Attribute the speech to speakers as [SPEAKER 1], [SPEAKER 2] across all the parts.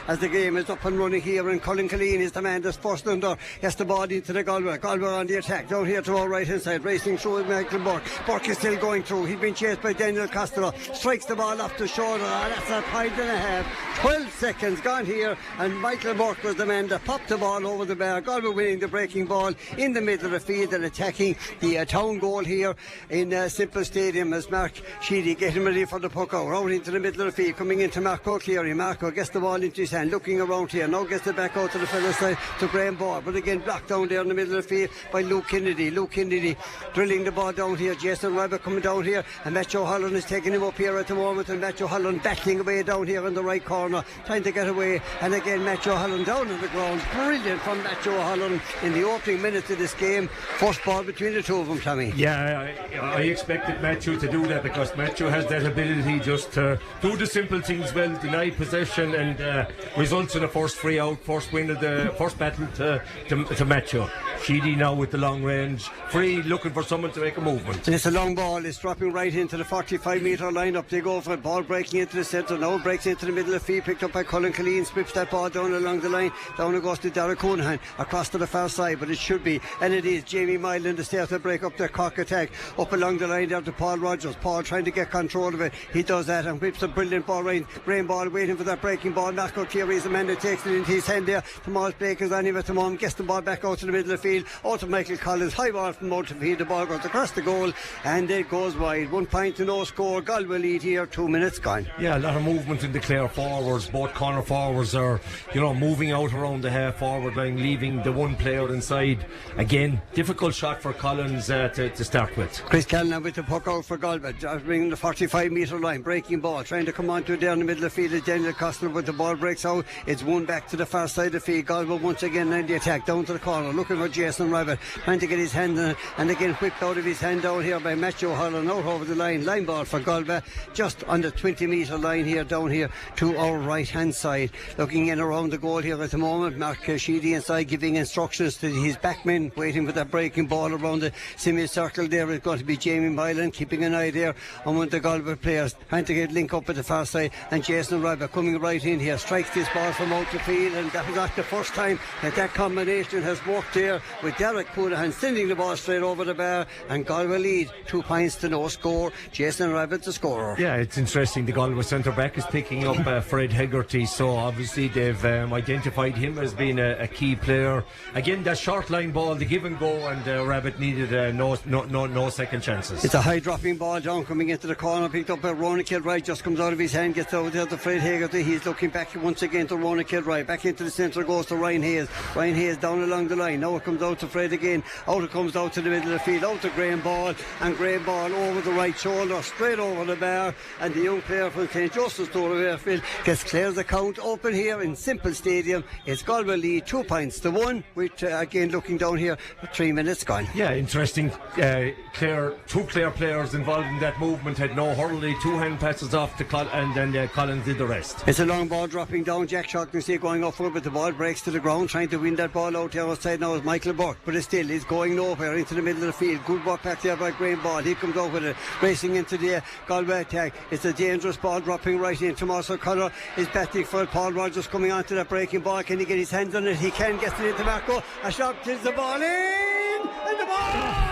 [SPEAKER 1] as the game is up and running here, and Colin Killeen is the man that's first under. Gets the ball into the Galway on the attack down here to our right hand side, racing through with Michael Burke is still going through. He's been chased by Daniel Costello, strikes the ball off the shoulder. That's a point and a half. 12 seconds gone here, and Michael Burke was the man that popped the ball over the bar. Galway winning the breaking ball in the middle of the field and attacking the town goal here in Simple Stadium as Mark Sheedy getting ready for the puck out into the middle of the field, coming into Marco Cleary. Marco gets the ball into his hand, looking around here, now gets it back out to the fellow side to Graham Ball, but again blocked down there in the middle of the field by Luke Kennedy drilling the ball down here. Jason Rabbit coming down here, and Matthew Holland is taking him up here at the moment, and Matthew Holland battling away down here in the right corner, trying to get away, and again Matthew Holland down on the ground. Brilliant from Matthew Holland in the opening minutes of this game. First ball between the two of them, Tommy.
[SPEAKER 2] Yeah, I expected Matthew to do that, because Matthew has that ability just to do the simple things well, deny possession, and results in a first free out, first win of the first battle to Matthew. Sheedy now with the long range, free, looking for someone to make a movement.
[SPEAKER 1] And it's a long ball, it's dropping right into the 45 metre line. Up they go for it, ball breaking into the centre, now breaks into the middle of the field, picked up by Colin Killeen, slips that ball down along the line, down it goes to Derek Conahan, across to the far side, but it should be, and it is Jamie Mylan to start to break up their Cork attack, up along the line there to Paul Rogers. Paul trying to get control of it, he does that and whips a brilliant ball right, Graham Ball waiting for that breaking ball. Marco Cleary is the man that takes it into his hand there. Tomas Blake is on him at the moment, gets the ball back out to the middle of the field, out to Michael Collins, high ball from out to field, the ball goes across the goal and it goes wide. 1 point to no score. Galway lead here, 2 minutes gone.
[SPEAKER 2] Yeah, a lot of movement in the Clare forwards. Both corner forwards are, moving out around the half forward line, leaving the one player inside. Again, difficult shot for Collins to start with.
[SPEAKER 1] Chris Callanan with the puck out for Galway, bringing the 45 metre line, breaking ball, trying to come onto it there in the middle of the field. Daniel Costello, but the ball breaks out. It's won back to the far side of the field. Galway once again in the attack, down to the corner, looking for Jason Rabbit, trying to get his hand in it, and again whipped out of his hand down here by Matthew Holland, out over the line ball for Galway, just on the 20 metre line here, down here to our right hand side. Looking in around the goal here at the moment, Mark Sheedy inside giving instructions to his backmen, waiting for that breaking ball around the semicircle there. It's going to be Jamie Mylan keeping an eye there on one of the Galway players, trying to get link up at the far side, and Jason Rabbit coming right in here, strikes this ball from out the field, and that was not the first time that combination has worked here, with Derek Conahan sending the ball straight over the bar, and Galway lead 2 points to no score. Jason Rabbit the scorer.
[SPEAKER 2] Yeah, it's interesting, the Galway centre back is picking up Fred Hegarty, so obviously they've identified him as being a key player. Again, that short line ball, the give and go, and Rabbit needed no second chances.
[SPEAKER 1] It's a high dropping ball down, coming into the corner, picked up by Ronan Kilroy, just comes out of his hand, gets out there to Fred Hegarty. He's looking back once again to Ronan Kilroy, back into the centre goes to Ryan Hayes down along the line. Now it comes out to Fred again, out it comes out to the middle of the field, out to Graham Ball, and Graham Ball over the right shoulder, straight over the bar, and the young player from St. Joseph's Airfield gets Clare's account open here in Simple Stadium. It's Galway lead 2 points to 1, with again looking down here, 3 minutes gone.
[SPEAKER 2] Yeah, interesting. Two Clare players involved in that movement had no hurley, 2 hand passes off to and then Collins did the rest.
[SPEAKER 1] It's a long ball dropping down, Jack Shaughnessy going up for it, but the ball breaks to the ground, trying to win that ball out there outside now is Michael Burke, but it still is going nowhere into the middle of the field. Good work back there by Graham Ball, he comes out with it, racing into the Galway attack. It's a dangerous ball dropping right in. Tomas O'Connor is batting for it. Paul Rogers coming onto that breaking ball, can he get his hands on it? He can, gets it into Marco, a shot tilts the ball in, and the ball!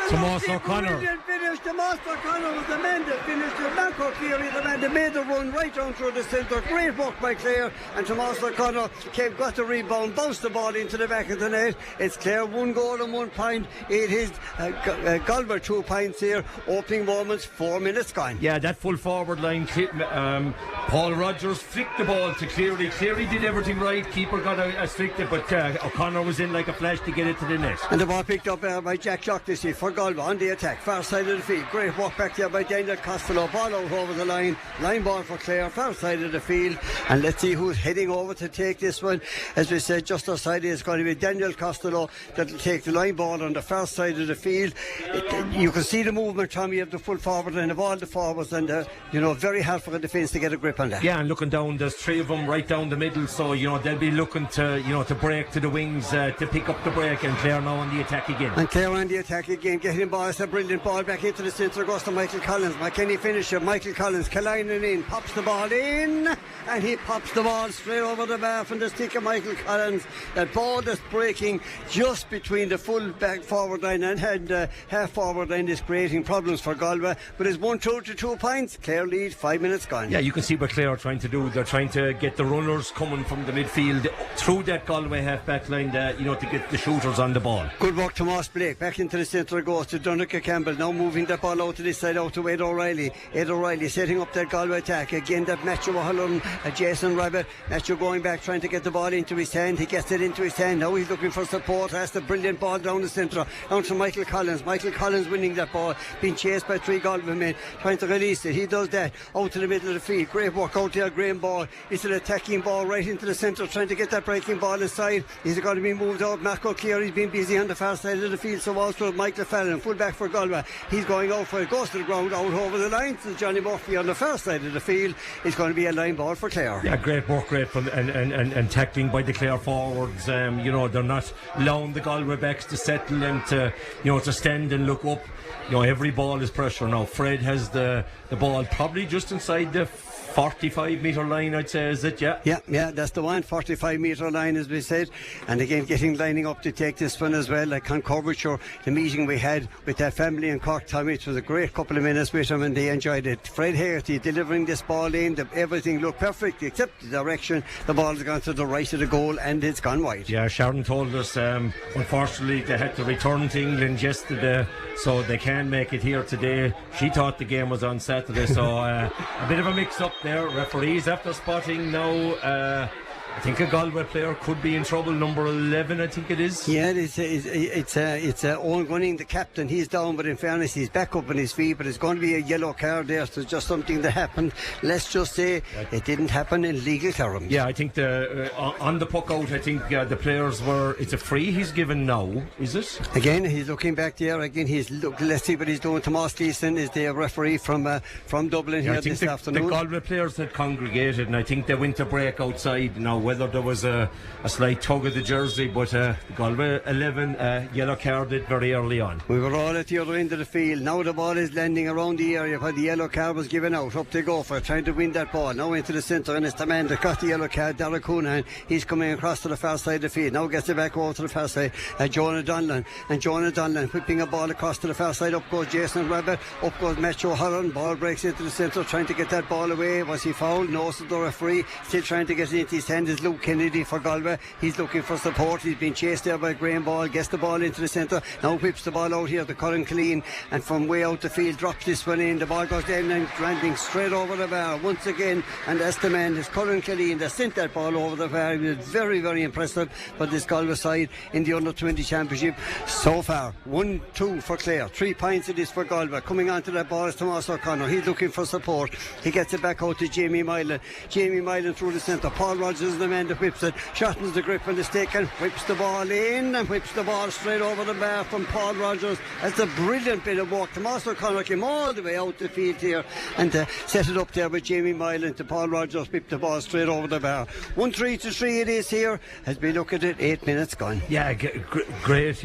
[SPEAKER 2] Tomas O'Connor.
[SPEAKER 1] Brilliant finish. Tomas O'Connor was the man that finished it. Marco Cleary, the man that made the run right down through the centre. Great work by Clare, and Tomas O'Connor got the rebound, bounced the ball into the back of the net. It's Clare 1 goal and 1 point. It is Galway 2 points here. Opening moments, 4 minutes gone.
[SPEAKER 2] Yeah, that full forward line. Paul Rogers flicked the ball to Cleary. Cleary did everything right. Keeper got a strict it, but O'Connor was in like a flash to get it to the net.
[SPEAKER 1] And the ball picked up by Jack Shaughnessy for Galway on the attack, far side of the field. Great walk back there by Daniel Costello, ball out over the line ball for Clare, far side of the field, and let's see who's heading over to take this one. As we said, just outside is going to be Daniel Costello that will take the line ball on the far side of the field. You can see the movement, Tommy, of the full forward line of all the forwards, and very hard for the defence to get a grip on that.
[SPEAKER 2] Yeah, and looking down, there's 3 of them right down the middle, so they'll be looking to break to the wings, to pick up the break, and Clare now on the attack again.
[SPEAKER 1] And Clare on the attack again, getting ball. It's a brilliant ball back into the centre, goes to Michael Collins. McKenny finisher, Michael Collins, Kalainen in, pops the ball in, and he pops the ball straight over the bar from the stick of Michael Collins. That ball is breaking just between the full back forward line and half forward line is creating problems for Galway. But it's 1-2 to 2 points. Clare lead, 5 minutes gone.
[SPEAKER 2] Yeah, you can see what Clare are trying to do. They're trying to get the runners coming from the midfield through that Galway half back line, to get the shooters on the ball.
[SPEAKER 1] Good work to Moss Blake. Back into the centre goes to Donica Campbell. Now moving that ball out to this side, out to Ed O'Reilly. Ed O'Reilly setting up that Galway attack. Again, that Matthew O'Halloran, Jason Rabbit. Matthew going back, trying to get the ball into his hand. He gets it into his hand. Now he's looking for support. Has the brilliant ball down the centre. Down to Michael Collins. Michael Collins winning that ball. Being chased by 3 Galway men. Trying to release it. He does that. Out to the middle of the field. Great work out there. Graham ball. It's an attacking ball right into the centre. Trying to get that breaking ball inside. He's going to be moved out. Mark O'Clear, he's been busy on the far side of the field. So also Michael Fallon, full back for Galway. He's going out for it. Goes to the ground, out over the line. So Johnny Murphy on the far side of the field. It's going to be a line ball for Clare.
[SPEAKER 2] Yeah, great work, great from and tackling by the Clare forwards. They're not allowing the Galway backs to settle and to stand and look up. Every ball is pressure now. Fred has the ball probably just inside the 45 metre line, I'd say, is it? Yeah,
[SPEAKER 1] that's the one, 45 metre line, as we said. And again, lining up to take this one as well. I concur with the meeting we had with that family in Cork, Tommy. It was a great couple of minutes with them and they enjoyed it. Fred Hagerty delivering this ball in, everything looked perfect except the direction. The ball has gone to the right of the goal and it's gone wide.
[SPEAKER 2] Yeah, Sharon told us unfortunately they had to return to England yesterday, so they can make it here today. She thought the game was on Saturday, so a bit of a mix up there. Referees after spotting now. I think a Galway player could be in trouble, number 11 I think it is.
[SPEAKER 1] Yeah, it's Owen Gunning, the captain. He's down, but in fairness he's back up on his feet, but it's going to be a yellow card there, so it's just something that happened. Let's just say it didn't happen in legal terms.
[SPEAKER 2] Yeah, I think on the puck out, I think the players were, it's a free he's given now, is it?
[SPEAKER 1] Again, he's looking back there. Again, let's see what he's doing. Tomas Gleeson is the referee from Dublin here this afternoon.
[SPEAKER 2] The Galway players had congregated and I think they went to break outside now. Whether there was a slight tug of the jersey, but Galway 11 yellow carded very early on. We
[SPEAKER 1] were all at the other end of the field. Now the ball is landing around the area where the yellow card was given out. Up they go for it, trying to win that ball. Now into the centre, and it's the man that got the yellow card, Derek Coonan. He's coming across to the far side of the field. Now gets it back over to the far side. Jonah Donlan. And Jonah Donlan whipping a ball across to the far side. Up goes Jason Rabbit. Up goes Matthew O'Halloran. Ball breaks into the centre, trying to get that ball away. Was he fouled? No, so the referee still trying to get it into his hand. Is Luke Kennedy for Galway. He's looking for support. He's been chased there by Graham Ball. Gets the ball into the centre. Now whips the ball out here to Colin Killeen, and from way out the field drops this one in. The ball goes down and landing straight over the bar once again, and that's the man, is Colin Killeen, that sent that ball over the bar. He was very, very impressive for this Galway side in the under-20 championship so far. 1-2 for Clare. 3 points it is for Galway. Coming onto that ball is Tomas O'Connor. He's looking for support. He gets it back out to Jamie Milan. Jamie Milan through the centre. Paul Rogers is the man that whips it. Shortens the grip on the stick and whips the ball in, and whips the ball straight over the bar from Paul Rogers. That's a brilliant bit of work. Tomas O'Connor came all the way out the field here and set it up there with Jamie Milan to Paul Rogers, whipped the ball straight over the bar. 1-3 to 3 it is here as we look at it. 8 minutes gone.
[SPEAKER 2] Yeah, great,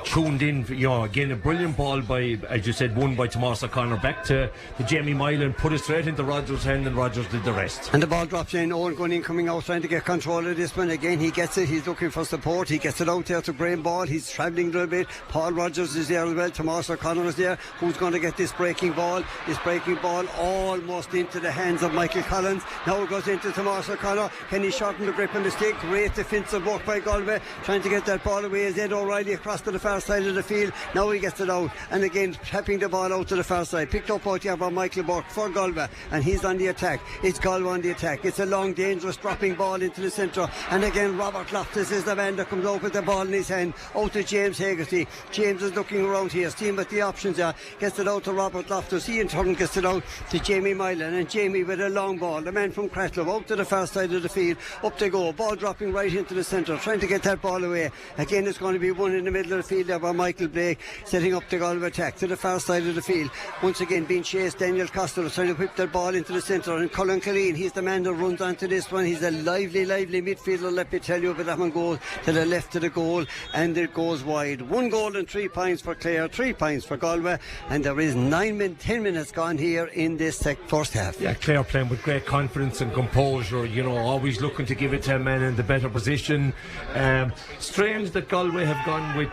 [SPEAKER 2] tuned in, again a brilliant ball by, as you said, won by Tomas O'Connor, back to Jamie Milan, put it straight into Rogers' hand, and Rogers did the rest.
[SPEAKER 1] And the ball drops in. Owen Gunning coming out trying to get control of this one. Again, he gets it. He's looking for support. He gets it out there to Graham Ball. He's travelling a little bit. Paul Rogers is there as well. Tomas O'Connor is there. Who's going to get this breaking ball? This breaking ball almost into the hands of Michael Collins. Now it goes into Tomas O'Connor. Can he shorten the grip on the stick? Great defensive work by Galway, trying to get that ball away. Is Ed O'Reilly across to the far side of the field. Now he gets it out, and again tapping the ball out to the far side. Picked up out here by Michael Burke for Galway, and he's on the attack. It's Galway on the attack. It's a long, dangerous dropping ball into the centre, and again Robert Loftus is the man that comes out with the ball in his hand out to James Hagerty. James is looking around here, seeing what the options are. Gets it out to Robert Loftus. He in turn gets it out to Jamie Milan, and Jamie with a long ball, the man from Cratlow, out to the far side of the field. Up they go, ball dropping right into the centre, trying to get that ball away. Again, it's going to be one in the middle of the field there by Michael Blake, setting up the Galway attack to the far side of the field. Once again being chased, Daniel Costello trying to whip that ball into the centre, and Colin Killeen, he's the man that runs onto this one. He's a lively lively midfielder, let me tell you, but that one goes to the left of the goal and it goes wide. 1 goal and 3 points for Clare, 3 points for Galway, and there is 10 minutes gone here in this first half.
[SPEAKER 2] Yeah, Clare playing with great confidence and composure, always looking to give it to a man in the better position. Strange that Galway have gone with,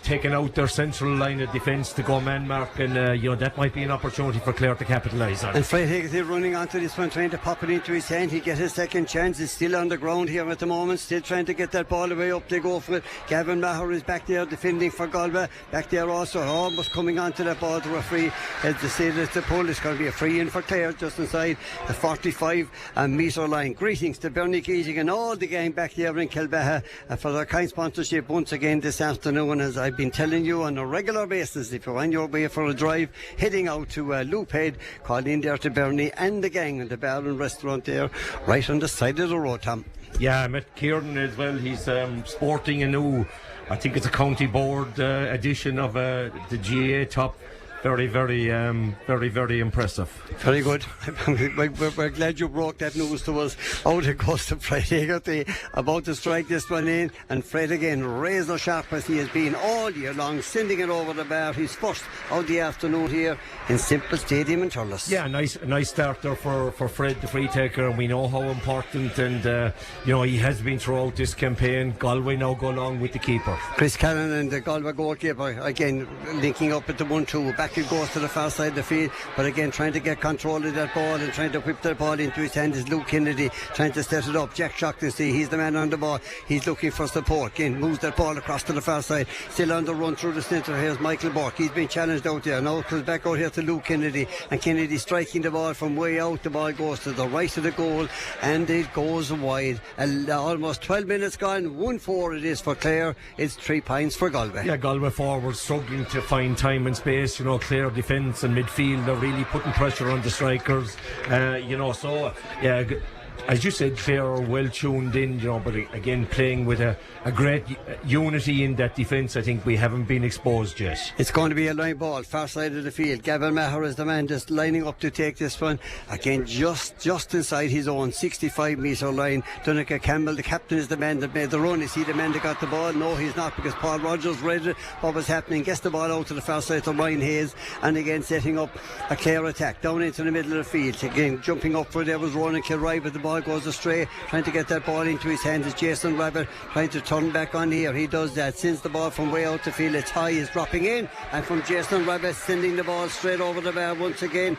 [SPEAKER 2] taking out their central line of defence to go man mark, and that might be an opportunity for Clare to capitalise on.
[SPEAKER 1] And Fred Higginson running onto this one, trying to pop it into his hand. He gets his second chance. It's still on the ground here at the moment, still trying to get that ball away. Up they go for it. Gavin Maher is back there defending for Galway. Back there also, almost coming onto that ball to a free. As they say, that the pull is going to be a free in for Clare just inside the 45 metre line. Greetings to Bernie Keating and all the gang back there in Kilbeha for their kind sponsorship once again this afternoon. As I've been telling you on a regular basis, if you're on your way for a drive heading out to Loophead, call in there to Bernie and the gang in the bar and restaurant there right on the side of the road, Tom.
[SPEAKER 2] Yeah, I met Kieran as well. He's sporting a new, I think it's a county board edition of the GA top. Very, very impressive.
[SPEAKER 1] Very good. We're glad you broke that news to us. Out it goes to Fred Hegarty, about to strike this one in, and Fred again, razor sharp as he has been all year long, sending it over the bar. He's first of the afternoon here in Simple Stadium in Thurles.
[SPEAKER 2] Yeah, nice starter for Fred, the free taker, and we know how important, and he has been throughout this campaign. Galway now go along with the keeper.
[SPEAKER 1] Chris Cannon and the Galway goalkeeper again linking up at the 1-2. Back it goes to the far side of the field, but again trying to get control of that ball and trying to whip that ball into his hand is Luke Kennedy, trying to set it up. Jack Shaughnessy, he's the man on the ball, he's looking for support. Again moves that ball across to the far side, still on the run through the centre. Here's Michael Burke, he's been challenged out there, now comes back out here to Luke Kennedy, and Kennedy striking the ball from way out. The ball goes to the right of the goal and it goes wide. Almost 12 minutes gone, 1-4 it is for Clare. It's 3 points for Galway.
[SPEAKER 2] Yeah, Galway forward struggling to find time and space. Clare defence and midfield are really putting pressure on the strikers. So yeah, as you said, Clare are well tuned in, but again playing with a great unity in that defence. I think we haven't been exposed yet.
[SPEAKER 1] It's going to be a line ball, far side of the field. Gavin Maher is the man just lining up to take this one. Again, just inside his own 65 metre line. Donica Campbell, the captain, is the man that made the run. Is he the man that got the ball? No, he's not, because Paul Rogers read what was happening, gets the ball out to the far side to Ryan Hayes, and again setting up a Clare attack down into the middle of the field. Again jumping up for there was Ronan Kilroy, but the ball goes astray. Trying to get that ball into his hands is Jason Rabbit, trying to turn back on here. He does that, sends the ball from way out the field. It's high, is dropping in, and from Jason Rabbit sending the ball straight over the bar once again.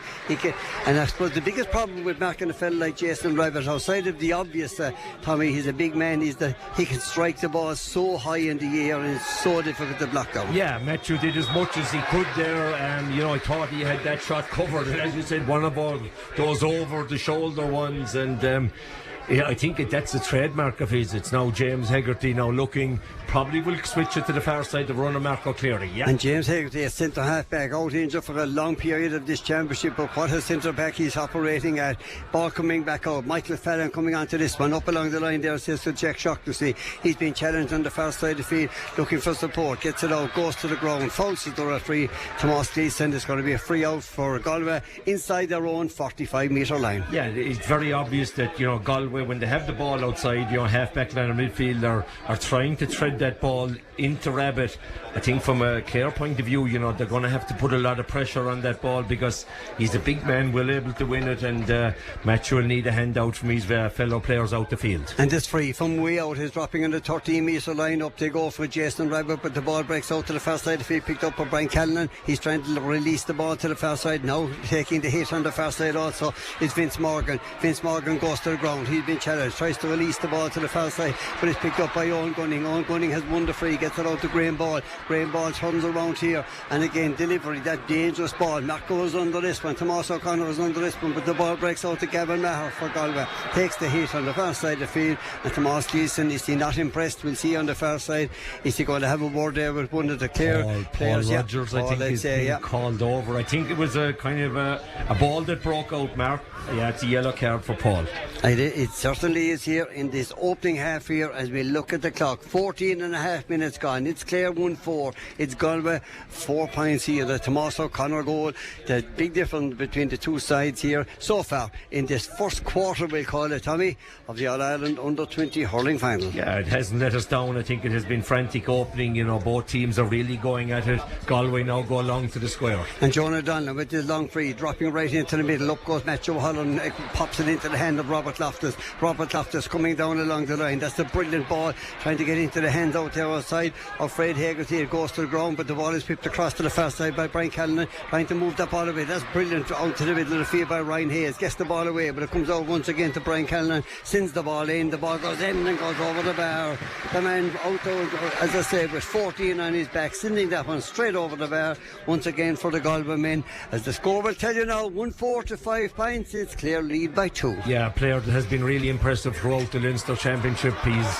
[SPEAKER 1] And I suppose the biggest problem with marking a fella like Jason Rabbit, outside of the obvious, Tommy, he's a big man, he can strike the ball so high in the air and it's so difficult to block down.
[SPEAKER 2] Yeah, Matthew did as much as he could there, and I thought he had that shot covered, and as you said, one of those over the shoulder ones, and I think that's a trademark of his. It's now James Hegarty now looking, probably will switch it to the far side to run a Marco Cleary. Yeah.
[SPEAKER 1] And James Hegarty, a centre half back, out injured for a long period of this championship, but what a centre back he's operating at. Ball coming back out, Michael Fallon coming onto this one, up along the line there, says to Jack Shaughnessy. He's been challenged on the far side of the field, looking for support, gets it out, goes to the ground, fouls to the referee, Tomas Gleeson. There's going to be a free out for Galway inside their own 45 metre line.
[SPEAKER 2] Yeah, it's very obvious that Galway, when they have the ball outside, half back line or midfield, are trying to thread that ball into Rabbit. I think from a Clare point of view, they're going to have to put a lot of pressure on that ball because he's a big man, well able to win it, and Matthew will need a handout from his fellow players out the field.
[SPEAKER 1] And this free from way out is dropping on the 13 metre line. Up they go for Jason Rabbit, but the ball breaks out to the far side of the field, picked up by Brian Callanan. He's trying to release the ball to the far side, now taking the hit on the far side also is Vince Morgan. Vince Morgan goes to the ground, he's been challenged, tries to release the ball to the far side, but it's picked up by Owen Gunning. Owen Gunning has won the free, gets it out to Graham Ball. Graham Ball turns around here, and again delivery, that dangerous ball. Matt goes under this one, Tomas O'Connor is under this one, but the ball breaks out to Gavin Maher for Galway, takes the hit on the far side of the field, and Tomas Gleeson, is he not impressed? We'll see on the far side. Is he going to have a word there with one of the Clare players?
[SPEAKER 2] Paul Rogers, I think he's been called over. I think it was a kind of a ball that broke out, Mark. Yeah, it's a yellow card for Paul.
[SPEAKER 1] It's certainly is here in this opening half here as we look at the clock. 14 and a half minutes gone. It's Clare 1-4. It's Galway 4 points here. The Tomás O'Connor goal. The big difference between the two sides here so far in this first quarter, we'll call it, Tommy, of the All-Ireland Under-20 Hurling Final.
[SPEAKER 2] Yeah, it hasn't let us down. I think it has been frantic opening. You know, both teams are really going at it. Galway now go along to the square.
[SPEAKER 1] And Jonah Donlan with his long free, dropping right into the middle. Up goes Matthew O'Halloran, pops it into the hand of Robert Loftus. Robert Loftus coming down along the line. That's a brilliant ball, trying to get into the hands out there outside of Fred Haggerty. It goes to the ground, but the ball is whipped across to the far side by Brian Callanan, trying to move that ball away. That's brilliant, out to the middle of the field by Ryan Hayes. Gets the ball away, but it comes out once again to Brian Callanan. Sends the ball in. The ball goes in and goes over the bar. The man out there, as I said, with 14 on his back, sending that one straight over the bar once again for the Galway men. As the score will tell you now, 1-4 to 5 points. It's Clare lead by 2.
[SPEAKER 2] Yeah, a player that has been really impressive throughout the Leinster Championship. He's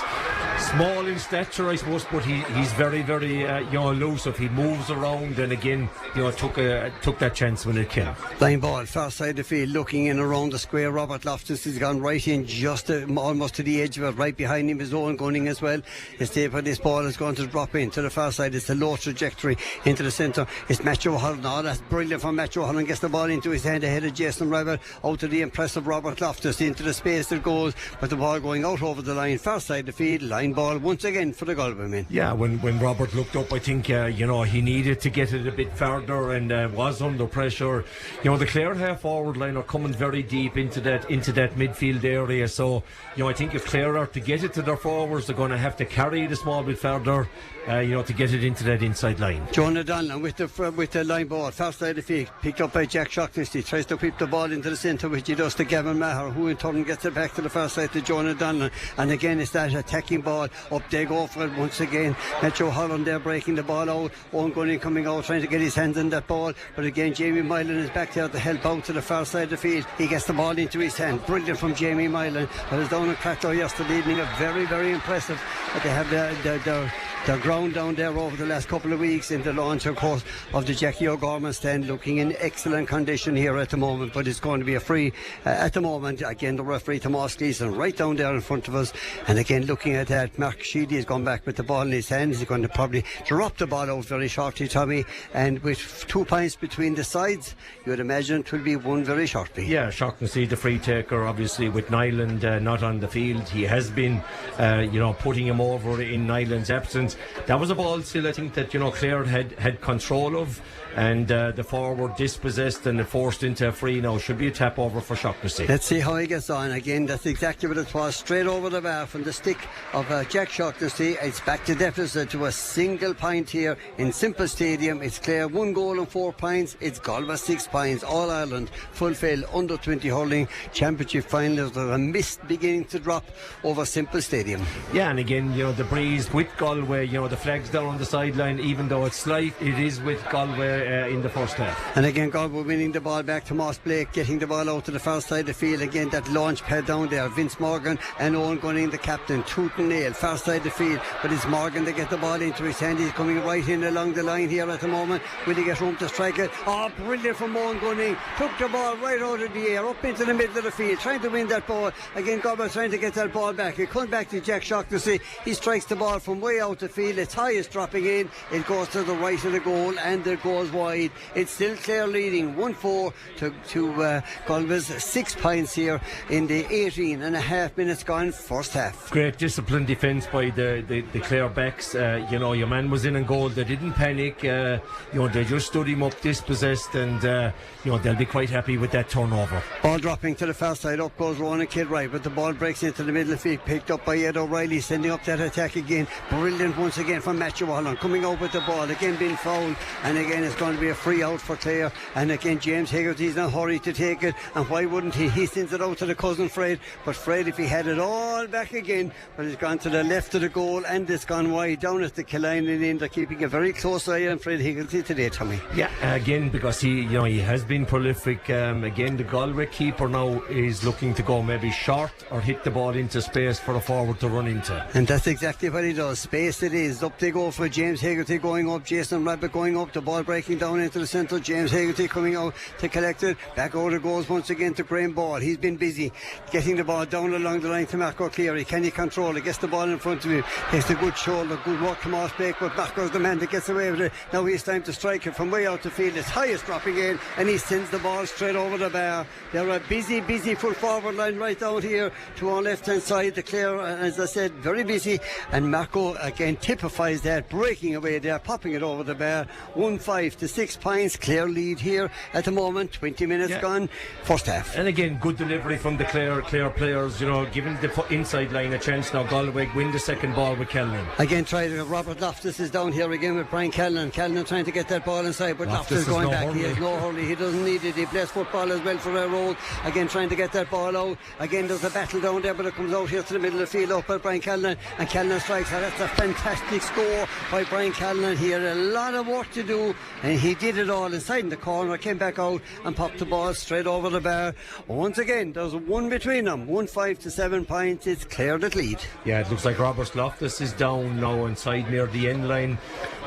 [SPEAKER 2] small in stature, I suppose, but he's very, very elusive. He moves around, and again, took that chance when it came.
[SPEAKER 1] Line ball, far side of the field, looking in around the square. Robert Loftus has gone right in, just almost to the edge of it. Right behind him is Owen Gunning as well. His tape of this ball is going to drop in to the far side. It's a low trajectory into the centre. It's Matthew O'Halloran. Oh, that's brilliant from Matthew O'Halloran. Gets the ball into his hand ahead of Jason Rabbit. Out to the impressive Robert Loftus into the space that goes, but the ball going out over the line, far side of the field. Line ball once again for the Galway men.
[SPEAKER 2] Yeah, when Robert looked up, I think he needed to get it a bit further and was under pressure. The Clare half forward line are coming very deep into that midfield area. So I think if Clare are to get it to their forwards, they're going to have to carry it a small bit further. To get it into that inside line.
[SPEAKER 1] Jonah Donlan with the line ball, far side of the field, picked up by Jack Shocknesty, tries to whip the ball into the centre, which he does to Gavin Maher, who in turn gets it back to the far side to Jonah Donlan. And again, it's that attacking ball. Up they go for it once again. Matthew O'Halloran there breaking the ball out. Owen Gunning coming out, trying to get his hands on that ball. But again, Jamie Milan is back there to help out to the far side of the field. He gets the ball into his hand. Brilliant from Jamie Milan. I was down in Crackdown yesterday evening. Very, very impressive. But they have their ground down there over the last couple of weeks in the launch, of course, of the Jackie O'Gorman stand, looking in excellent condition here at the moment, but it's going to be a free at the moment. Again, the referee Tomás Gleeson right down there in front of us, and again looking at that, Mark Sheedy has gone back with the ball in his hands. He's going to probably drop the ball out very shortly, Tommy, and with 2 points between the sides, you would imagine it will be won very shortly.
[SPEAKER 2] Yeah, shocking to see the free taker, obviously with Nyland not on the field. He has been putting him over in Nyland's absence. That was a ball still, I think, that Clare had control of, and the forward dispossessed and forced into a free now. Should be a tap over for Shocknesty.
[SPEAKER 1] Let's see how he gets on. Again, that's exactly what it was, straight over the bar from the stick of Jack Shocknesty. It's back to deficit to a single point here in Simple Stadium. It's Clare 1 goal and 4 points. It's Galway 6 points. All Ireland full-fill Under-20 Hurling Championship finals. There's a mist beginning to drop over Simple Stadium.
[SPEAKER 2] Yeah, and again, the breeze with Galway, the flags down on the sideline, even though it's slight, it is with Galway in the first half.
[SPEAKER 1] And again, Galway winning the ball back to Moss Blake, getting the ball out to the far side of the field. Again, that launch pad down there, Vince Morgan and Owen Gunning, the captain, tooth and nail, far side of the field. But it's Morgan to get the ball into his hand. He's coming right in along the line here at the moment. Will he get room to strike it? Oh, brilliant from Owen Gunning. Took the ball right out of the air, up into the middle of the field, trying to win that ball. Again, Galway trying to get that ball back. It comes back to Jack Shocknesty. He strikes the ball from way out the field. It's high, it's dropping in. It goes to the right of the goal and it goes wide. It's still Clare leading 1-4 to Galway's 6 points here in the 18 and a half minutes gone first half.
[SPEAKER 2] Great disciplined defence by the Clare backs. Your man was in and goal. They didn't panic. They just stood him up dispossessed, and they'll be quite happy with that turnover.
[SPEAKER 1] Ball dropping to the far side. Up goes Ronan Kilroy, but the ball breaks into the middle of the field, picked up by Ed O'Reilly, sending up that attack again. Brilliant once again from Matthew O'Halloran, coming out with the ball, again being fouled, and again it's going to be a free out for Clare. And again James Haggerty's in a hurry to take it, and why wouldn't he? He sends it out to the cousin Fred, but Fred, if he had it all back again, but it's gone to the left of the goal and it's gone wide down at the Killiney end. They're keeping a very close eye on Fred Haggerty today, Tommy.
[SPEAKER 2] Yeah, again, because he has been prolific. Again, the Galway keeper now is looking to go maybe short or hit the ball into space for a forward to run into.
[SPEAKER 1] And that's exactly what he does. Space it it is. Up they go for James Hegarty going up, Jason Rabbit going up, the ball breaking down into the centre. James Hegarty coming out to collect it. Back over it goes once again to Graham Ball. He's been busy getting the ball down along the line to Marco Cleary. Can he control it? Gets the ball in front of him. Takes a good shoulder, good work from off break, but Marco's the man that gets away with it. Now he's time to strike it from way out the field. It's highest dropping in, and he sends the ball straight over the bar. They're a busy full forward line right down here to our left hand side. The Clare, as I said, very busy, and Marco again typifies that, breaking away there, popping it over the bar. 1-5 to 6 points. Clare lead here at the moment. 20 minutes gone, first half.
[SPEAKER 2] And again, good delivery from the Clare players, you know, giving the inside line a chance. Now Galway win the second ball with Kellnan.
[SPEAKER 1] Again, Robert Loftus is down here again with Brian Kellnan. Kellnan trying to get that ball inside, but Loftus going back. Hurley. He has no hurley. He doesn't need it. He plays football as well for a road. Again, trying to get that ball out. Again, there's a battle down there, but it comes out here to the middle of the field up by Brian Kellnan, and Kellnan strikes her. That's a fantastic score by Brian Kellnan. He had a lot of work to do, and he did it all inside in the corner, came back out and popped the ball straight over the bar. Once again, there's one between them. 1-5 to 7 points. It's Clare that lead.
[SPEAKER 2] Yeah, it looks like Robert Loftus is down now inside near the end line.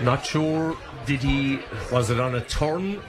[SPEAKER 2] Not sure, was it on a turn?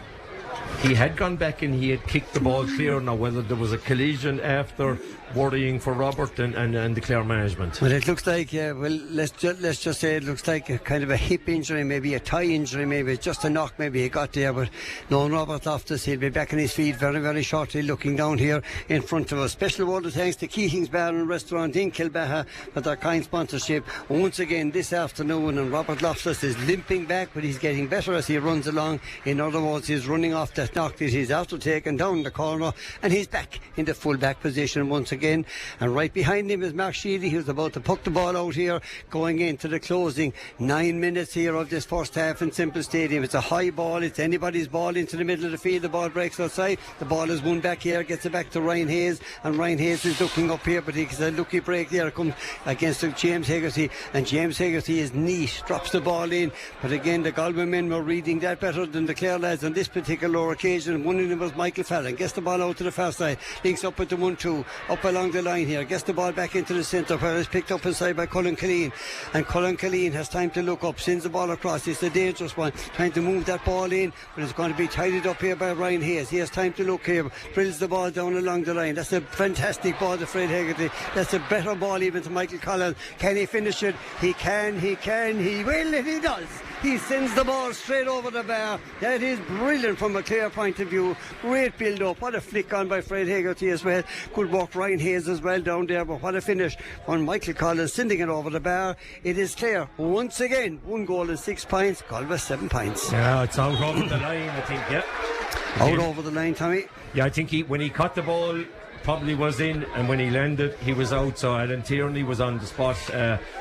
[SPEAKER 2] He had gone back and he had kicked the ball clear. Now whether there was a collision after, worrying for Robert and the Clare management.
[SPEAKER 1] Well, it looks like, let's just say it looks like a kind of a hip injury, maybe a thigh injury, maybe just a knock, maybe he got there. But no, Robert Loftus, he'll be back on his feet very, very shortly. Looking down here in front of us. Special word of thanks to Keating's Bar and Restaurant in Kilbeha for their kind sponsorship once again this afternoon. And Robert Loftus is limping back, but he's getting better as he runs along. In other words, he's running off that knock that he's after taking down the corner, and he's back in the full back position once again. And right behind him is Mark Sheedy, who's about to puck the ball out here, going into the closing 9 minutes here of this first half in Simple Stadium. It's a high ball, it's anybody's ball into the middle of the field. The ball breaks outside, the ball is won back here, gets it back to Ryan Hayes, and Ryan Hayes is looking up here, but he gets a lucky break there. It comes against James Hegarty, and James Hegarty is neat, drops the ball in. But again, the Galway men were reading that better than the Clare lads on this particular occasion. One of them was Michael Fallon, gets the ball out to the far side, links up with the 1-2 up along the line here, gets the ball back into the centre where it's picked up inside by Colin Killeen, and Colin Killeen has time to look up, sends the ball across. It's a dangerous one, trying to move that ball in, but it's going to be tidied up here by Ryan Hayes. He has time to look here, drills the ball down along the line. That's a fantastic ball to Fred Hegarty. That's a better ball even to Michael Collins. Can he finish it? He can, he will, and he does. He sends the ball straight over the bar. That is brilliant from a Clare point of view. Great build up. What a flick on by Fred Hegarty as well. Good work Ryan Hayes as well down there, but what a finish on Michael Collins sending it over the bar. It is Clare once again 1 goal and 6 points. Galway 7 points.
[SPEAKER 2] Yeah, it's out over the line, I think. Yeah,
[SPEAKER 1] out over the line, Tommy.
[SPEAKER 2] Yeah, I think when he caught the ball, probably was in, and when he landed he was out. So Alan Tierney was on the spot.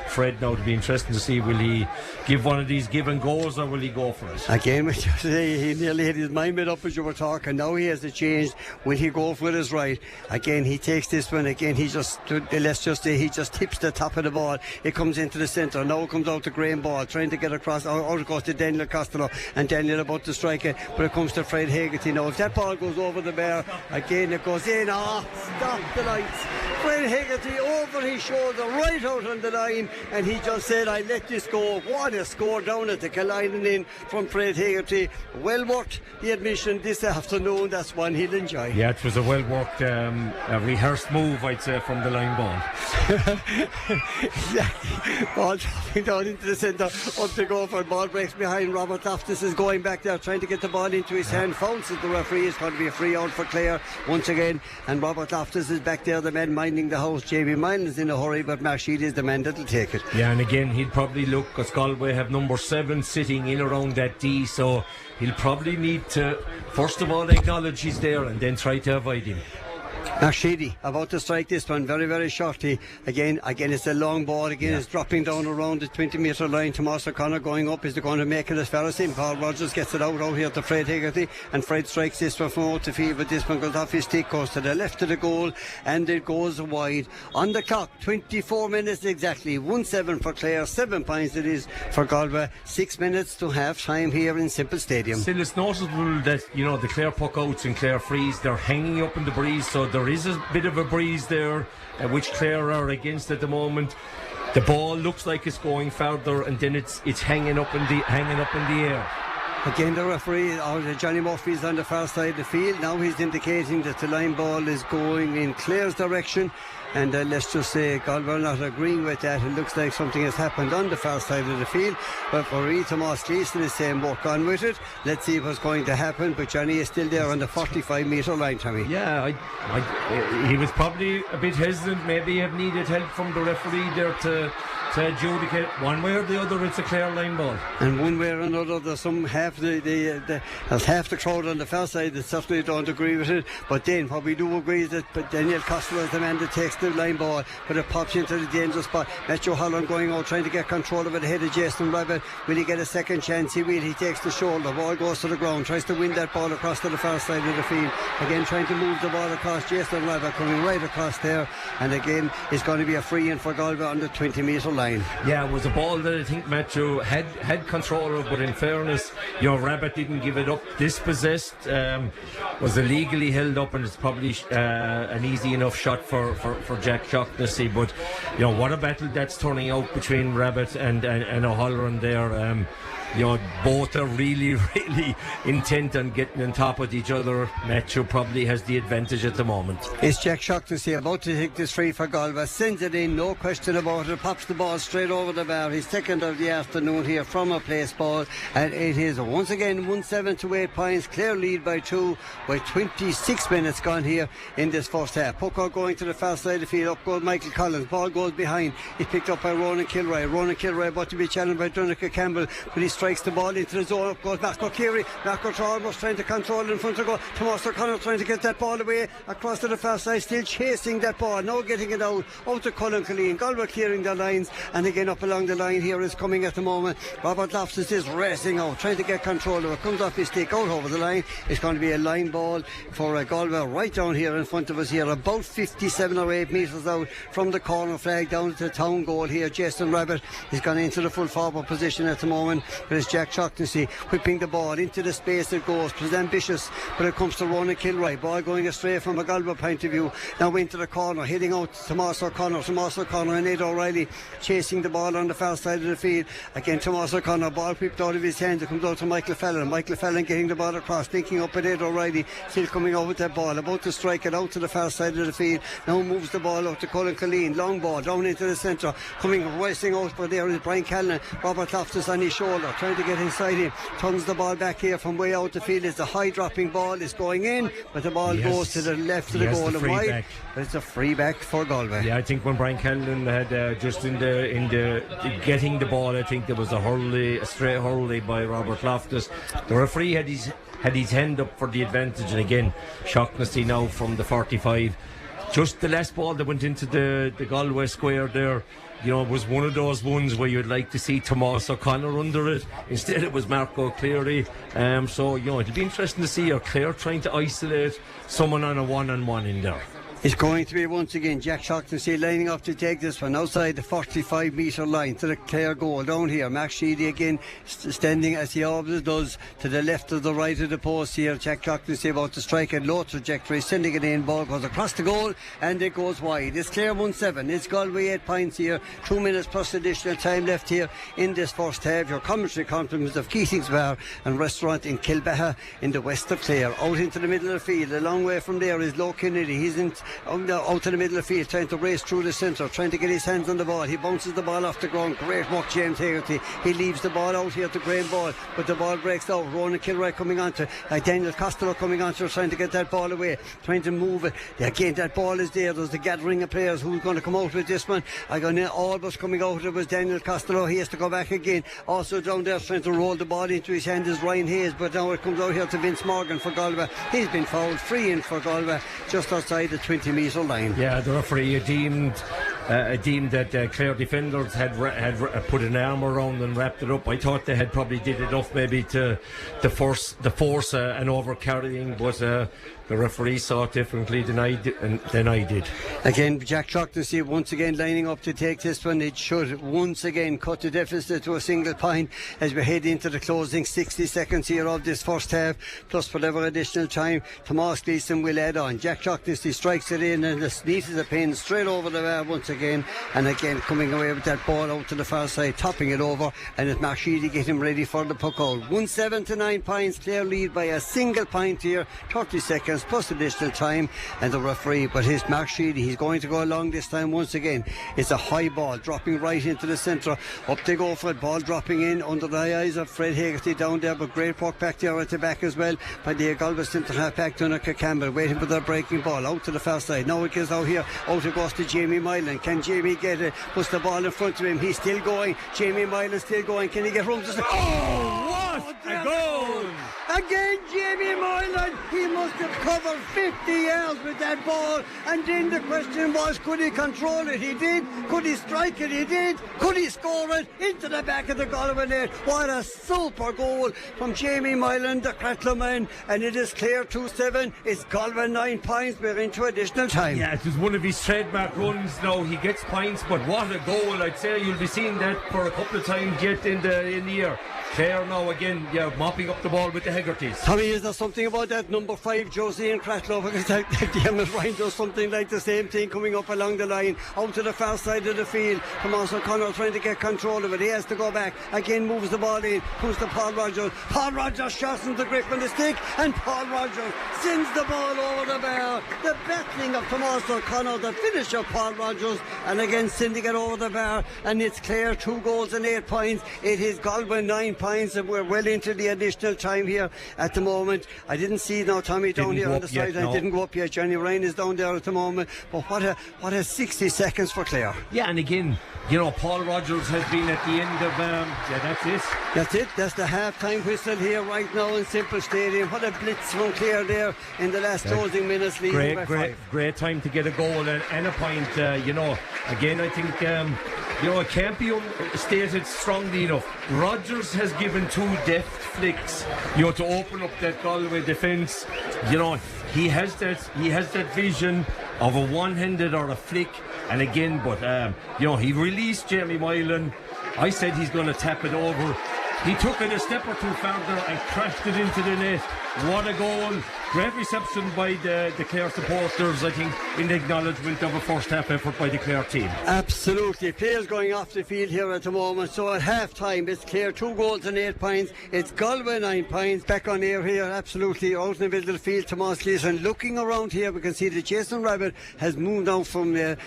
[SPEAKER 2] Fred, now to be interesting to see, will he give one of these give and goes or will he go for it
[SPEAKER 1] again? He nearly had his mind made up as you were talking. Now he has to change. Will he go for his right? Again he takes this one. Again he just, let's just say, he just tips the top of the ball. It comes into the centre. Now it comes out to Graham Ball, trying to get across. Out it goes to Daniel Costello, and Daniel about to strike it, but it comes to Fred Hegarty. Now if that ball goes over the bar, again it goes in. Stop the lights. Fred Hegarty over his shoulder, right out on the line, and he just said, I let this go. What a score down at the Killeen in from Fred Hegarty. Well worked the admission this afternoon. That's one he'll enjoy.
[SPEAKER 2] Yeah, it was a well worked rehearsed move, I'd say, from the line ball.
[SPEAKER 1] Exactly. Ball dropping down into the centre, up to go for ball breaks behind. Robert Loftus is going back there, trying to get the ball into his hand. Founces the referee. It's going to be a free out for Clare once again, and Robert Loftus is back there, the man minding the house. Jamie Milan is in a hurry, but Mark Sheedy is the man that'll take it.
[SPEAKER 2] Yeah, and again he'd probably look, because Galway have number 7 sitting in around that D, so he'll probably need to first of all acknowledge he's there and then try to avoid him.
[SPEAKER 1] Mark Sheedy about to strike this one very, very shortly. Again, it's a long ball. Again, it's dropping down around the 20-metre line. Tomas O'Connor going up. Is they going to make it as far as him? Paul Rogers gets it out here to Fred Hegarty, and Fred strikes this one from out the field, but this one goes off his stick, goes to the left of the goal, and it goes wide. On the clock, 24 minutes exactly. 1-7 for Clare, 7 points it is for Galway. 6 minutes to half time here in Simple Stadium.
[SPEAKER 2] Still, it's noticeable that, you know, the Clare puck outs and Clare frees, they're hanging up in the breeze, so there is a bit of a breeze there, which Clare are against at the moment. the ball looks like it's going further, and then it's hanging up in the air.
[SPEAKER 1] Again, the referee, Johnny Murphy, is on the far side of the field. Now he's indicating that the line ball is going in Clare's direction. And let's just say Galway are not agreeing with that. It looks like something has happened on the far side of the field. But for Tomas Gleeson is saying work on with it. Let's see what's going to happen. But Johnny is still there on the 45-metre line, Tommy.
[SPEAKER 2] Yeah, he was probably a bit hesitant. Maybe have needed help from the referee there to adjudicate one way or the other. It's a Clare line ball. And
[SPEAKER 1] one way or another, there's some half there's half the crowd on the far side that certainly don't agree with it. But then what we do agree is that Daniel Costello is the man that takes the line ball, but it pops into the danger spot. Matthew Holland going out trying to get control of it ahead of Jason Rabbit. Will he get a second chance? He will. He takes the shoulder, ball goes to the ground, tries to win that ball across to the far side of the field. Again trying to move the ball across. Jason Rabbit coming right across there, and again it's going to be a free in for Galway on the 20-metre line.
[SPEAKER 2] Yeah, it was a ball that I think Matthew had control of, but in fairness, Rabbit didn't give it up. Dispossessed, was illegally held up, and it's probably an easy enough shot for Jack Shaughnessy. But what a battle that's turning out between Rabbit and O'Halloran there. Both are really, really intent on getting on top of each other. Matthew probably has the advantage at the moment.
[SPEAKER 1] It's Jack Shaughnessy about to take this free for Galway. Sends it in, no question about it. Pops the ball straight over the bar. His second of the afternoon here from a place ball. And it is once again 1-7 to 8 points. Clare lead by 2 with 26 minutes gone here in this first half. Puck out going to the far side of the field. Up goes Michael Collins. Ball goes behind. He's picked up by Ronan Kilroy. Ronan Kilroy about to be challenged by Donica Campbell. But he strikes the ball into the zone. Up goes Marco Keary. Marco almost trying to control it in front of goal. Tomas O'Connor trying to get that ball away across to the far side, still chasing that ball, now getting it out to Colin Killeen. Galway clearing the lines, and again up along the line here is coming at the moment. Robert Loftus is racing out, trying to get control of it. Comes off his stick out over the line. It's going to be a line ball for Galway right down here in front of us here, about 57 or 8 metres out from the corner flag down to the town goal here. Jason Rabbit has gone into the full forward position at the moment. There's Jack Shaughnessy whipping the ball into the space it goes. It was ambitious, but it comes to Ronan Kilroy. Ball going astray from a Galway point of view. Now into the corner, heading out to Tomas O'Connor. Tomas O'Connor and Ed O'Reilly chasing the ball on the far side of the field. Again, Tomas O'Connor, ball whipped out of his hands. It comes out to Michael Fallon. Michael Fallon getting the ball across, linking up with Ed O'Reilly, still coming out with that ball, about to strike it out to the far side of the field. Now moves the ball out to Colin Killeen. Long ball down into the centre, coming racing out, but there is Brian Callan. Robert Loftus on his shoulder, trying to get inside him. Turns the ball back here from way out the field. It's a high dropping ball. It's going in, but the ball goes to the left of the goal and wide. But it's a free back for Galway.
[SPEAKER 2] Yeah, I think when Brian Callan had just in the getting the ball, I think there was a straight hurley by Robert Loftus. The referee had his hand up for the advantage, and again Shaughnessy now from the 45. Just the last ball that went into the Galway square there, was one of those ones where you'd like to see Tomas O'Connor under it. Instead it was Marco Cleary. So it'll be interesting to see Clare trying to isolate someone on a one-on-one in there.
[SPEAKER 1] It's going to be once again Jack Shaughnessy lining up to take this one outside the 45-metre line to the Clare goal down here. Max Sheedy again standing as he always does to the left of the right of the post here. Jack Shaughnessy about to strike a low trajectory, sending it in. Ball goes across the goal and it goes wide. It's Clare 1-7. It's Galway 8 points here. 2 minutes plus additional time left here in this first half. Your commentary compliments of Keating's Bar and Restaurant in Kilbeha in the west of Clare. Out into the middle of the field, a long way from there is Low Kennedy. He's out to the middle of the field, trying to race through the centre, trying to get his hands on the ball. He bounces the ball off the ground. Great work, James Haggerty. He leaves the ball out here to Graham Ball, but the ball breaks out. Ronan Kilroy coming on to Daniel Costello coming on to, trying to get that ball away, trying to move it. Again, that ball is there. There's the gathering of players. Who's going to come out with this one? Albus coming out. It was Daniel Costello. He has to go back again. Also down there trying to roll the ball into his hand is Ryan Hayes, but now it comes out here to Vince Morgan for Galway. He's been fouled. Free in for Galway just outside the 20-metre line.
[SPEAKER 2] Yeah, the referee deemed that Clare defenders had put an arm around and wrapped it up. I thought they had probably did enough maybe to force an overcarrying, but the referee saw it differently than I did.
[SPEAKER 1] Again, Jack Shaughnessy once again lining up to take this one. It should once again cut the deficit to a single point as we head into the closing 60 seconds here of this first half, plus whatever additional time Tomas Gleeson will add on. Jack Shaughnessy strikes it in, and as neat as a pin, straight over the bar once again, and again coming away with that ball out to the far side, topping it over, and it's Mark Sheedy getting ready for the puck out. 1-7 to 9 points, Clare lead by a single point here, 30 seconds plus additional time, and the referee, but here's Mark Sheedy, he's going to go along this time once again. It's a high ball dropping right into the centre, up they go for it, ball dropping in under the eyes of Fred Haggerty down there, but great work back there at the back as well by the Galway centre half back to Nuka Campbell, waiting for their breaking ball out to the far side. Now it goes out here, out it goes to Jamie Mylan. Can Jamie get it? Puts the ball in front of him, he's still going, Jamie Mylan still going, can he get room to
[SPEAKER 2] what a goal!
[SPEAKER 1] Again, Jamie Moylan, he must have covered 50 yards with that ball, and then the question was, could he control it? He did. Could he strike it? He did. Could he score it into the back of the Galway net? What a super goal from Jamie Moylan, the Cratloe man, and it is Clare 2-7. It's Galway 9 points. We're into additional time.
[SPEAKER 2] Yeah, it was one of his trademark runs now. He gets points, but what a goal. I'd say you'll be seeing that for a couple of times yet in the year. Clare now again, mopping up the ball with the Hegartys.
[SPEAKER 1] Tommy, is there something about that number 5, Josie and Cratloe? Because Dermot Ryan does something like the same thing coming up along the line, out to the far side of the field. Tomas O'Connor trying to get control of it. He has to go back. Again moves the ball in. Comes to Paul Rogers. Paul Rogers shots in the grip on the stick, and Paul Rogers sends the ball over the bar. The battling of Tomas O'Connor, the finish of Paul Rogers, and again sending it over the bar. And it's Clare 2 goals and 8 points. It is Galway 9 points, and we're well into the additional time here at the moment. I didn't see now Tommy down here on the side. I didn't go up yet. Johnny Ryan is down there at the moment. But what a 60 seconds for Clare.
[SPEAKER 2] Yeah, and again, Paul Rogers has been at the end of that's it.
[SPEAKER 1] That's it. That's the half-time whistle here right now in Simple Stadium. What a blitz from Clare there in the last closing minutes.
[SPEAKER 2] Great time to get a goal and a point. Again, I think it can't be stated strongly enough. Rogers has given 2 deft flicks, to open up that Galway defence. He has that vision of a one-handed or a flick, and again, but he released Jamie Moylan. I said he's going to tap it over. He took it a step or two further and crashed it into the net. What a goal. Great reception by the Clare supporters, I think, in the acknowledgement of a first half effort by the Clare team.
[SPEAKER 1] Absolutely. Players going off the field here at the moment. So at half time, it's Clare 2 goals and 8 points. It's Galway 9 points. Back on air here, absolutely out in the middle of the field. Tomas Gleeson looking around here. We can see that Jason Rabbit has moved out from the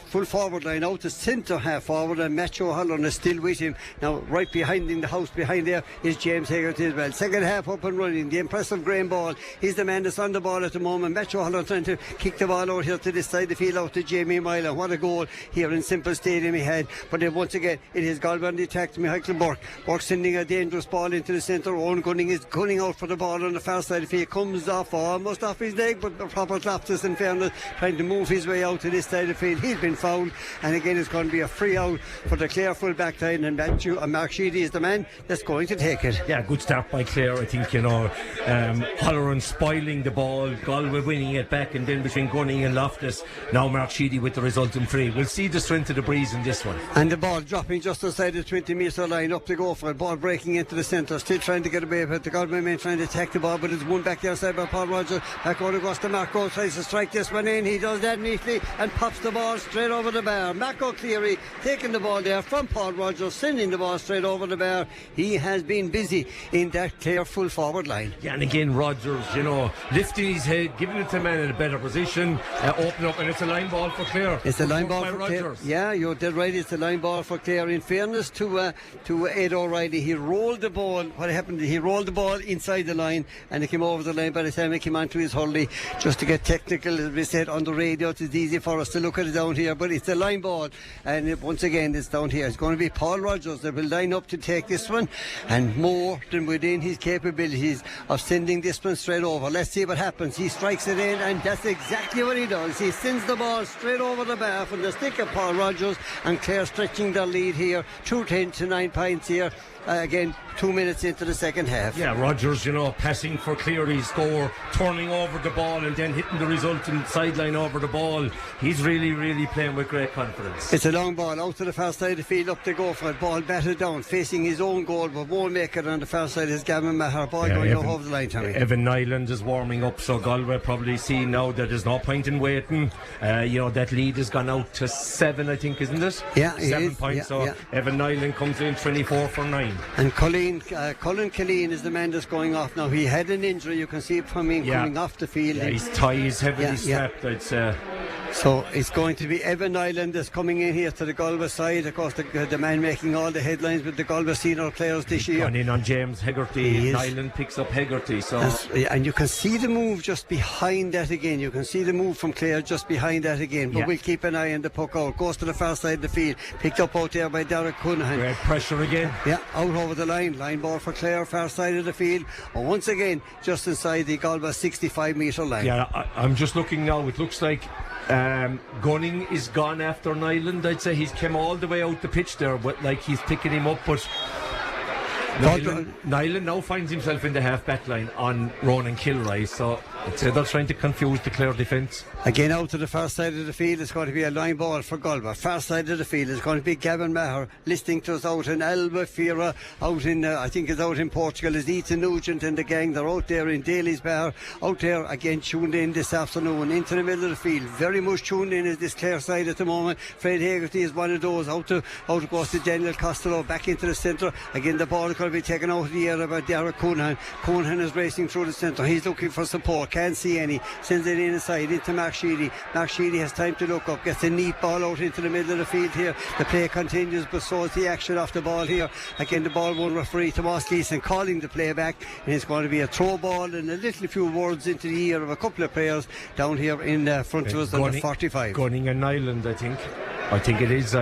[SPEAKER 1] full forward line out to centre half forward, and Matthew O'Halloran is still with him. Now, right behind in the house behind there is James Haggerty as well. Second half up and running. The impressive Graham Ball. He's the man that's on the ball at the moment. Matthew O'Halloran trying to kick the ball out here to this side of the field out to Jamie Mylan. What a goal here in Simple Stadium he had. But then once again, it is Galway on the attack to Michael Burke. Burke sending a dangerous ball into the centre. Owen Gunning is gunning out for the ball on the far side of the field. Comes off almost off his leg, but proper Loftus in fairness trying to move his way out to this side of the field. He's been fouled, and again it's going to be a free out for the Clare full back line, and Mark Sheedy is the man that's going to take it.
[SPEAKER 2] Yeah, good start by Clare. I think Halloran spoiling the ball, Galway winning it back, and then between Gunning and Loftus, now Mark Sheedy with the resultant free. We'll see the strength of the breeze in this one.
[SPEAKER 1] And the ball dropping just outside the 20-metre line, up to go for it. Ball breaking into the centre, still trying to get away with it. The Galway men trying to attack the ball, but it's won back the outside by Paul Rogers. Back over goes to Marco, tries to strike this one in. He does that neatly and pops the ball straight over the bar. Marco Cleary taking the ball there from Paul Rogers, sending the ball straight over the bar. He has been busy in that Clare full forward line.
[SPEAKER 2] Yeah, and again Rogers, lifting his head, giving it to a man in a better position, open up, and it's a line ball for Clare.
[SPEAKER 1] It's a line ball for Clare. Yeah, you're dead right. It's a line ball for Clare. In fairness to Ed O'Reilly, he rolled the ball. What happened? He rolled the ball inside the line, and it came over the line by the time it came onto his hurley. Just to get technical, as we said on the radio, it's easy for us to look at it down here, but it's a line ball, and once again it's down here. It's going to be Paul Rogers that will line up to take this one, and more than within his capabilities of sending this one straight over. Let's see what happens. He strikes it in, and that's exactly what he does. He sends the ball straight over the bar from the stick of Paul Rogers, and Clare stretching their lead here, 2-10 to 9 points here again 2 minutes into the second half.
[SPEAKER 2] Yeah, Rogers, passing for Clare, he score, turning over the ball and then hitting the resultant sideline over the ball. He's really, really playing with great confidence.
[SPEAKER 1] It's a long ball out to the far side of the field, up to go for it. Ball batted down, facing his own goal, but won't make it on the far side. Is Gavin Maher. Ball going over the line, Tommy.
[SPEAKER 2] Evan Nyland is warming up, so Galway probably see now that there's no point in waiting. That lead has gone out to 7, I think, isn't it?
[SPEAKER 1] Yeah,
[SPEAKER 2] 7 points. Evan Nyland comes in 24 for 9.
[SPEAKER 1] And Colin Killeen is the man that's going off now. He had an injury, you can see it from him coming off the field.
[SPEAKER 2] Yeah, his tie is heavily strapped, I'd say.
[SPEAKER 1] So it's going to be Evan Nyland that's coming in here to the Galway side. Of course, the man making all the headlines with the Galway senior players this year.
[SPEAKER 2] Gone in on James Hegarty. Nyland picks up Hegarty.
[SPEAKER 1] And you can see the move just behind that again. You can see the move from Clare just behind that again. But we'll keep an eye on the puck out. Goes to the far side of the field. Picked up out there by Derek Cunningham.
[SPEAKER 2] Great pressure again.
[SPEAKER 1] Yeah, out over the line. Line ball for Clare, far side of the field. And once again, just inside the Galway 65-metre line.
[SPEAKER 2] Yeah, I'm just looking now. It looks like Gunning is gone after Nyland. I'd say he's come all the way out the pitch there, but like he's picking him up. But Nyland now finds himself in the half-back line on Ronan Kilroy, so I'd say they're trying to confuse the Clare defence.
[SPEAKER 1] Again out to the far side of the field, it's going to be a line ball for Galway. Far side of the field is going to be Gavin Maher, listening to us out in Albufeira, out in I think it's out in Portugal. Is Ethan Nugent and the gang. They're out there in Daly's Bar, out there again tuned in this afternoon into the middle of the field. Very much tuned in is this Clare side at the moment. Fred Hegarty is one of those. Out goes to Daniel Costello, back into the centre. Again the ball is going to be taken out of the air by Derek Cunningham. Cunningham is racing through the centre. He's looking for support, can't see any, sends it inside into Mark Sheedy. Mark Sheedy has time to look up, gets a neat ball out into the middle of the field here. The play continues, but so is the action off the ball here. Again the ball one referee, Tomas Gleeson, calling the play back, and it's going to be a throw ball and a little few words into the ear of a couple of players down here in front of us on the 45.
[SPEAKER 2] Gunning and Nyland, I think it is.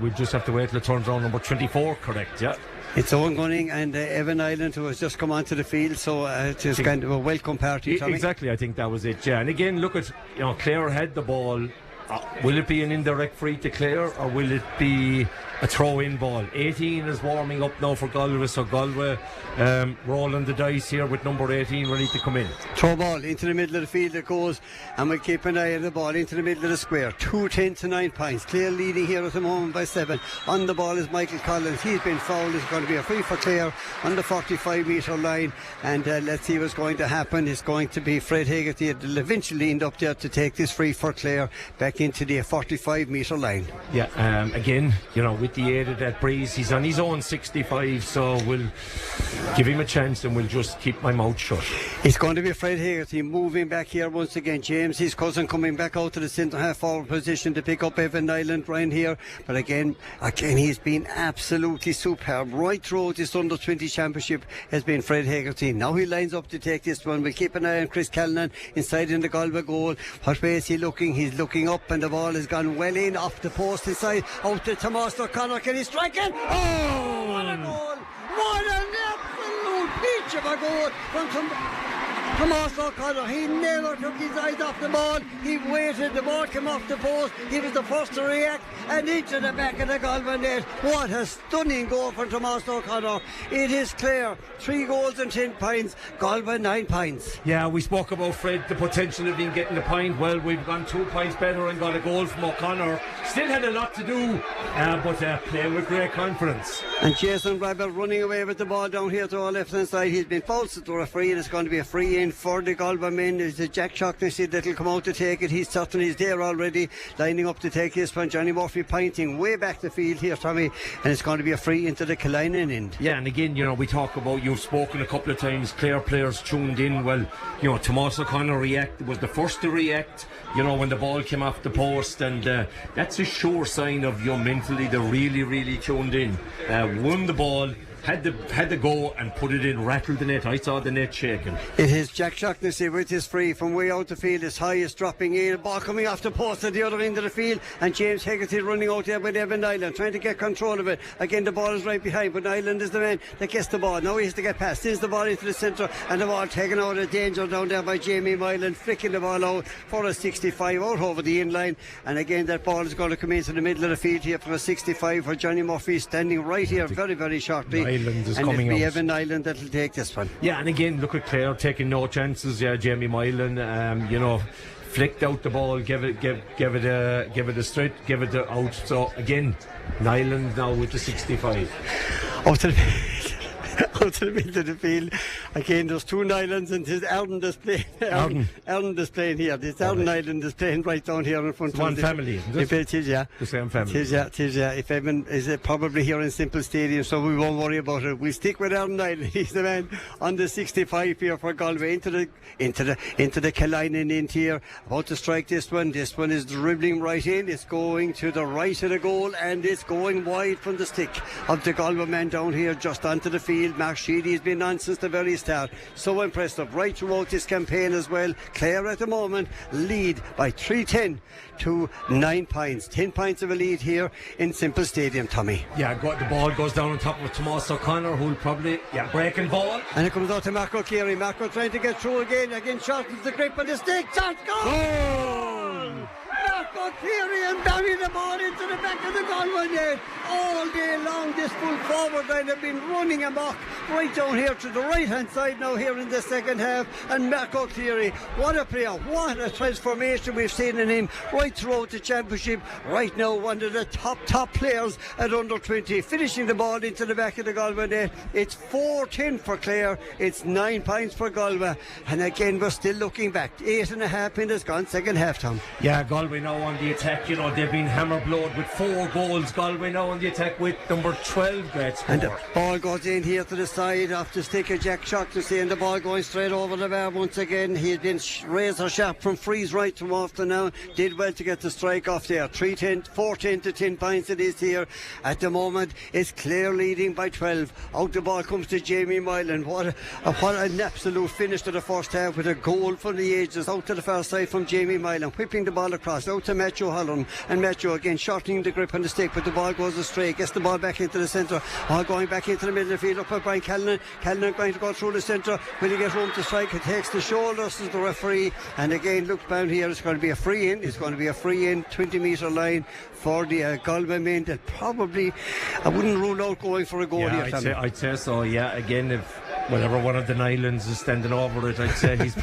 [SPEAKER 2] We just have to wait till it turns around. Number 24, correct? Yeah.
[SPEAKER 1] It's Owen Gunning and Evan Nyland, who has just come onto the field, so it's kind of a welcome party, Tommy.
[SPEAKER 2] Exactly, I think that was it, yeah. And again, look at, Clare had the ball. Will it be an indirect free to Clare, or will it be a throw-in ball? 18 is warming up now for Galway, so Galway rolling the dice here with number 18 ready to come in.
[SPEAKER 1] Throw ball into the middle of the field it goes, and we'll keep an eye on the ball into the middle of the square. 2-10 to 9 points. Clare leading here at the moment by 7. On the ball is Michael Collins. He's been fouled. It's going to be a free for Clare on the 45-metre line, and let's see what's going to happen. It's going to be Fred Hegarty that will eventually end up there to take this free for Clare back into the 45-metre line.
[SPEAKER 2] Yeah, again, with the aid of that breeze, he's on his own 65, so we'll give him a chance and we'll just keep my mouth shut.
[SPEAKER 1] It's going to be Fred Hegarty moving back here once again. James, his cousin, coming back out to the centre half forward position to pick up Evan Nyland right here. But again, he's been absolutely superb right through this under-20 championship has been Fred Hegarty. Now he lines up to take this one. We'll keep an eye on Chris Callanan inside in the Galway goal. What way is he looking? He's looking up, and the ball has gone well in off the post inside out to Tomas O'Connor. Can he strike it? Oh, what a goal! What an absolute peach of a goal from Tomas O'Connor. He never took his eyes off the ball. He waited, the ball came off the post. He was the first to react and into the back of the Galway net. What a stunning goal from Tomas O'Connor. It is Clare 3 goals and 10 points, Galway 9 points.
[SPEAKER 2] Yeah, we spoke about Fred, the potential of him getting a point. Well, we've gone 2 points better and got a goal from O'Connor. Still had a lot to do, but playing with great confidence.
[SPEAKER 1] And Jason Rabel running away with the ball down here to our left hand side. He's been fouled to a free, and it's going to be a free in for the Galway men. There's a Jack Shaughnessy that'll come out to take it. He's certainly there already, lining up to take this one. Johnny Murphy pointing way back the field here, Tommy, and it's going to be a free into the Killeen end.
[SPEAKER 2] Yeah, and again, we talk about, you've spoken a couple of times, Clare players tuned in. Well, Tomas O'Connor was the first to react, when the ball came off the post, and that's a sure sign of mentally they're really, really tuned in. Won the ball, had to go and put it in, rattled the net. I saw the net shaking.
[SPEAKER 1] It is Jack Shaughnessy with his free from way out the field. His high is dropping in, ball coming off the post at the other end of the field, and James Hegarty running out there with Evan Nyland trying to get control of it. Again the ball is right behind, but Nyland is the man that gets the ball. Now he has to get past, sends the ball into the centre, and the ball taken out of danger down there by Jamie Mylan, flicking the ball out for a 65 out over the in line. And again that ball is going to come into the middle of the field here for a 65 for Johnny Murphy, standing right here very, very shortly.
[SPEAKER 2] Ireland is
[SPEAKER 1] and
[SPEAKER 2] coming
[SPEAKER 1] it'll be
[SPEAKER 2] out.
[SPEAKER 1] Evan Ireland that'll take this one.
[SPEAKER 2] Yeah, and again, look at Clare taking no chances. Yeah, Jamie Moylan, flicked out the ball, give it a straight, give it out. So again, Ireland now with the 65.
[SPEAKER 1] Out to the middle of the field. Again, there's two Nylands and his Arden display. Arden is playing here. This Arden Island is playing right down here in front of
[SPEAKER 2] one family, isn't it?
[SPEAKER 1] It is, yeah.
[SPEAKER 2] The same family.
[SPEAKER 1] It is, yeah. If Evan is probably here in Simple Stadium, so we won't worry about it. We stick with Arden Island. He's the man on the 65 here for Galway into the Killinen end here. About to strike this one. This one is dribbling right in. It's going to the right of the goal and it's going wide from the stick of the Galway man down here just onto the field. Mark Sheedy has been on since the very start. So impressive right throughout this campaign as well. Clare at the moment lead by 3-10 to 9 points. 10 points of a lead here in Simple Stadium, Tommy.
[SPEAKER 2] Yeah, the ball goes down on top of Tomas O'Connor, who'll probably breaking ball.
[SPEAKER 1] And it comes out to Marco Carey. Marco trying to get through again shortens the grip of the stick. Shot goal! Marco Carey and bury the ball into the back of the Galway net. All day long this full forward line have been running amok right down here to the right hand side now here in the second half. And Marco Cleary, what a player, what a transformation we've seen in him right throughout the championship. Right now one of the top players at under 20, finishing the ball into the back of the Galway net. It's 4-10 for Clare, it's 9 points for Galway, and again we're still looking back. 8.5 minutes gone, second half, Tom.
[SPEAKER 2] Yeah, Galway now on the attack. They've been hammer blowed with 4 goals. Galway now on the attack with number 12. Great score.
[SPEAKER 1] And the ball goes in here to the side off the stick of Jack Shaughnessy, and the ball going straight over the bar once again. He's been razor sharp from freeze right from off the now. Did well to get the strike off there. 4-10 to 10 points it is here. At the moment it's Clare leading by 12. Out the ball comes to Jamie Moylan. What an absolute finish to the first half with a goal from the ages. Out to the far side from Jamie Moylan, whipping the ball across out to Matthew Holland, and Matthew again shortening the grip on the stick, but the ball goes astray. Gets the ball back into the centre. All going back into the middle of the field up by Brian Callan. Callan going to go through the centre. Will he get room to strike? It takes the shoulders of the referee, and again look down here. It's going to be a free in. It's going to be a free in 20-metre line for the Galway men. That probably I wouldn't rule out going for a goal here.
[SPEAKER 2] I'd say so. Yeah, again, if whenever one of the Nylands is standing over it, I'd say he's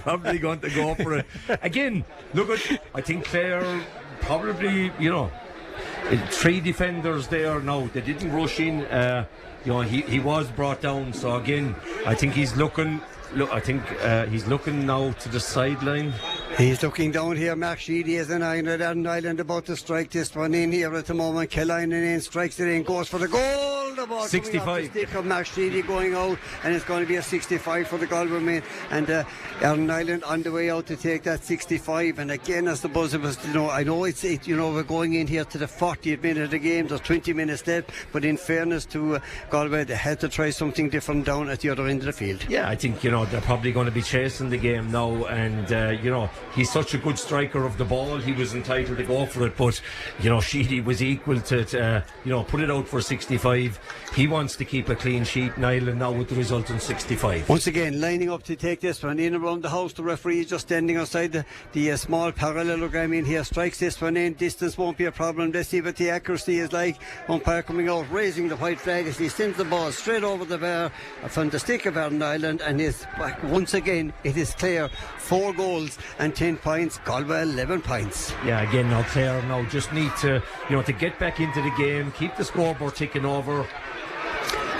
[SPEAKER 2] probably going to go for it. Again, I think Clare probably, 3 defenders there now. They didn't rush in. He was brought down. So again, I think he's looking. He's looking now to the sideline.
[SPEAKER 1] He's looking down here. Mark Sheedy is an Ireland about to strike this one in here at the moment. Killinen in, strikes it in, goes for the goal. The ball
[SPEAKER 2] 65.
[SPEAKER 1] coming off the stick of Mark Sheedy going out, and it's going to be a 65 for the Galway men. And Arden Island on the way out to take that 65. And again, as the buzzer was, I know we're going in here to the 40th minute of the game. There's 20 minutes left, but in fairness to Galway, they had to try something different down at the other end of the field.
[SPEAKER 2] Yeah, I think they're probably going to be chasing the game now, and he's such a good striker of the ball. He was entitled to go for it, but Sheedy was equal to put it out for 65. He wants to keep a clean sheet in Ireland now with the result in 65.
[SPEAKER 1] Once again lining up to take this one in around the house. The referee is just standing outside the small parallelogram in here. Strikes this one in. Distance won't be a problem. Let's see what the accuracy is like. Umpire coming out, raising the white flag as he sends the ball straight over the bar from the stick of Arden Island, and is back once again. It is Clare 4 goals and 10 points. Galway 11 points.
[SPEAKER 2] Yeah, again now Clare now just need to to get back into the game, keep the scoreboard ticking over.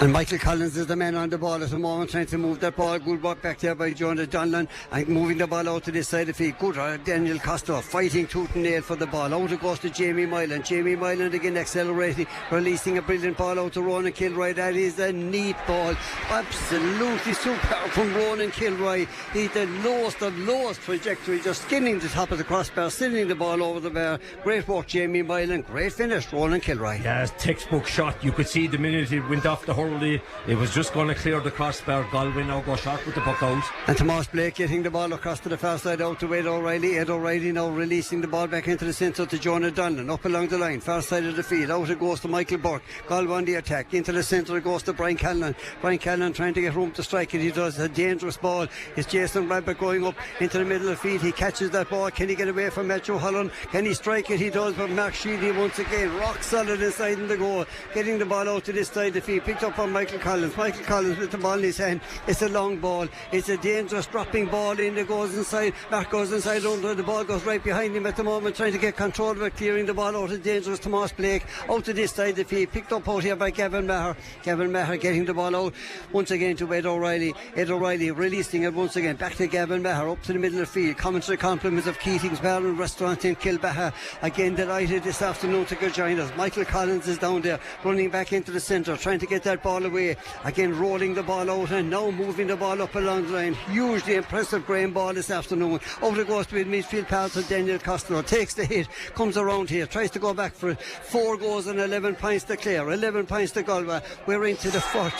[SPEAKER 1] And Michael Collins is the man on the ball at the moment, trying to move that ball. Good work back there by Jonah Donlan, and moving the ball out to this side of the field. Good Daniel Costa fighting tooth and nail for the ball. Out it goes to Jamie Moylan. Jamie Moylan again accelerating, releasing a brilliant ball out to Ronan Kilroy. That is a neat ball, absolutely superb from Ronan Kilroy. He's the lowest of lowest trajectory, just skinning the top of the crossbar, sending the ball over the bar. Great work Jamie Moylan, great finish Ronan Kilroy.
[SPEAKER 2] Yeah, textbook shot. You could see the minute it went off the hurl, it was just going to clear the crossbar. Galway now go short with the puck out.
[SPEAKER 1] And Tomas Blake getting the ball across to the far side out to Ed O'Reilly. Ed O'Reilly now releasing the ball back into the centre to Jonah Donlan. Up along the line, far side of the field. Out it goes to Michael Burke. Galway on the attack. Into the centre it goes to Brian Callan. Brian Callan trying to get room to strike it. He does a dangerous ball. It's Jason Rabbit going up into the middle of the field. He catches that ball. Can he get away from Matthew Holland? Can he strike it? He does. But Mark Sheedy once again rock solid inside in the goal. Getting the ball out to this side of the field. Picked up for Michael Collins. Michael Collins with the ball in his hand. It's a long ball. It's a dangerous dropping ball in. It goes inside. Mark goes inside under. The ball goes right behind him at the moment, trying to get control of it, clearing the ball out. It's dangerous. Tomas Blake out to this side of the field, picked up out here by Gavin Maher. Gavin Maher getting the ball out once again to Ed O'Reilly. Ed O'Reilly releasing it once again back to Gavin Maher up to the middle of the field. Coming to the compliments of Keating's Bar and Restaurant in Kilbaha. Again delighted this afternoon to go join us. Michael Collins is down there running back into the centre, trying to get that ball away. Again rolling the ball out and now moving the ball up along the line. Hugely impressive Graham ball this afternoon. Out it goes to midfield pass to Daniel Costello. Takes the hit, comes around here, tries to go back for it. 4 goals and 11 points to Clare, 11 points to Galway. We're into the fourth.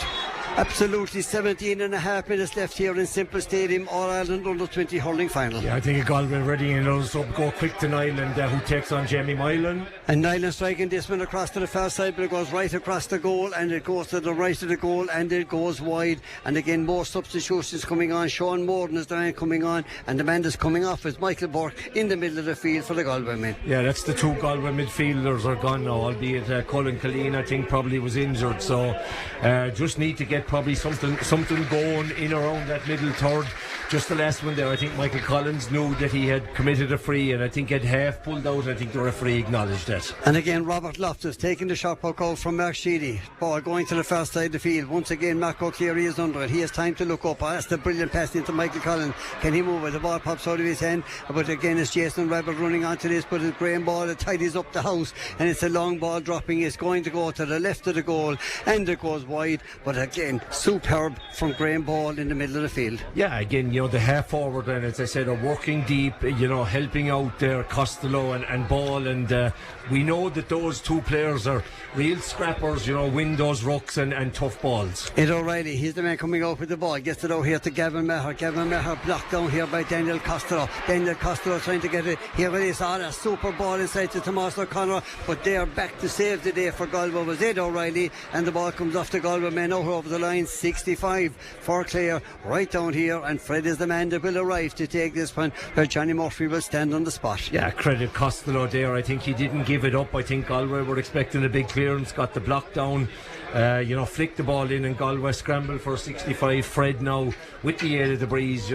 [SPEAKER 1] Absolutely 17 and a half minutes left here in Simple Stadium, All-Ireland Under-20 Hurling Final.
[SPEAKER 2] Yeah, I think Galway ready and those up go quick to Nyland, who takes on Jamie Mylan.
[SPEAKER 1] And Nyland striking this one across to the far side, but it goes right across the goal, and it goes to the right of the goal, and it goes wide. And again, more substitutions coming on. Sean Morden is the man coming on, and the man that's coming off is Michael Burke in the middle of the field for the Galway men.
[SPEAKER 2] Yeah, that's the 2 Galway midfielders are gone now, albeit Colin Killeen, I think, probably was injured, so just need to get probably something going in around that middle third. Just the last one there, I think Michael Collins knew that he had committed a free, and I think had half pulled out. I think the referee acknowledged that.
[SPEAKER 1] And again, Robert Loftus taking the shot puck out from Mark Sheedy. Ball going to the far side of the field. Once again, Mark O'Cleary is under it. He has time to look up. That's the brilliant pass into Michael Collins. Can he move it? The ball pops out of his hand. But again, it's Jason Rabbit running onto this, but it's Graham ball that tidies up the house, and it's a long ball dropping. It's going to go to the left of the goal, and it goes wide. But again, superb from Graham Ball in the middle of the field.
[SPEAKER 2] Yeah, again, the half forward, and as I said, are working deep, helping out there Costello and Ball, and we know that those 2 players are real scrappers, win those rucks and tough balls.
[SPEAKER 1] Ed O'Reilly, he's the man coming out with the ball, gets it out here to Gavin Maher. Gavin Maher blocked down here by Daniel Costello. Daniel Costello trying to get it. Here it is, a super ball inside to Tomas O'Connor, but they're back to save the day for Galway was Ed O'Reilly, and the ball comes off the Galway men out over the line. 65 for Clare, right down here, and Fred is the man that will arrive to take this one, where Johnny Murphy will stand on the spot.
[SPEAKER 2] Yeah, credit Costello there. I think he didn't give it up. I think Galway were expecting a big clearance, got the block down, flicked the ball in, and Galway scrambled for 65. Fred now with the aid of the breeze,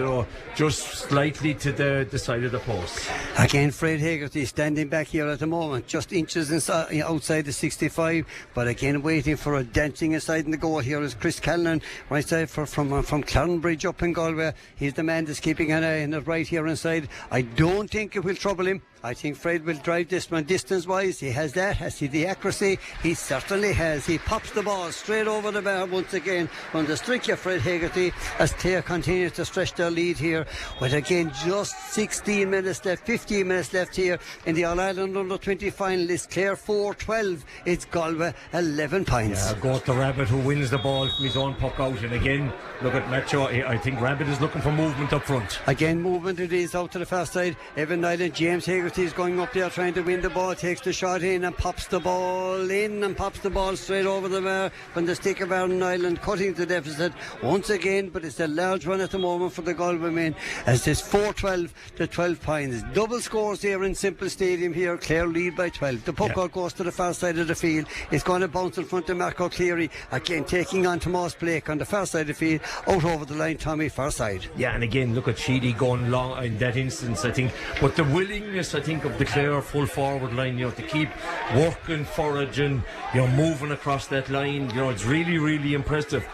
[SPEAKER 2] just slightly to the side of the post.
[SPEAKER 1] Again, Fred Hegarty standing back here at the moment, just inches inside, outside the 65, but again waiting for a dancing inside in the goal. Here is Chris Callan, right side from Clarnbridge up in Galway. He's the man that's keeping an eye on it right here inside. I don't think it will trouble him. I think Fred will drive this one distance-wise. He has that. Has he the accuracy? He certainly has. He pops the ball straight over the bar once again from the streak of Fred Hegarty as Clare continues to stretch their lead here. But again, just 16 minutes left, 15 minutes left here in the All-Ireland Under-20 final. It's Clare 4-12. It's Galway 11 points.
[SPEAKER 2] Yeah, go to Rabbit, who wins the ball from his own puck out. And again, look at Macho. I think Rabbit is looking for movement up front.
[SPEAKER 1] Again, movement it is out to the far side. Evan Nyland, James Hegarty is going up there trying to win the ball, takes the shot in and pops the ball in and pops the ball straight over the bar from the stick of Aaron Nyland, cutting the deficit once again, but it's a large one at the moment for the Galway men as it's 4-12 to 12 points. Double scores here in Simple Stadium here. Clare lead by 12. The puck out goes to the far side of the field. It's going to bounce in front of Mark O'Cleary, again taking on Tomas Blake on the far side of the field, out over the line, Tommy far side.
[SPEAKER 2] Yeah, and again, look at Sheedy going long in that instance, I think, but the willingness, I think, of the Clare full forward line, to keep working, foraging, moving across that line, it's really, really impressive.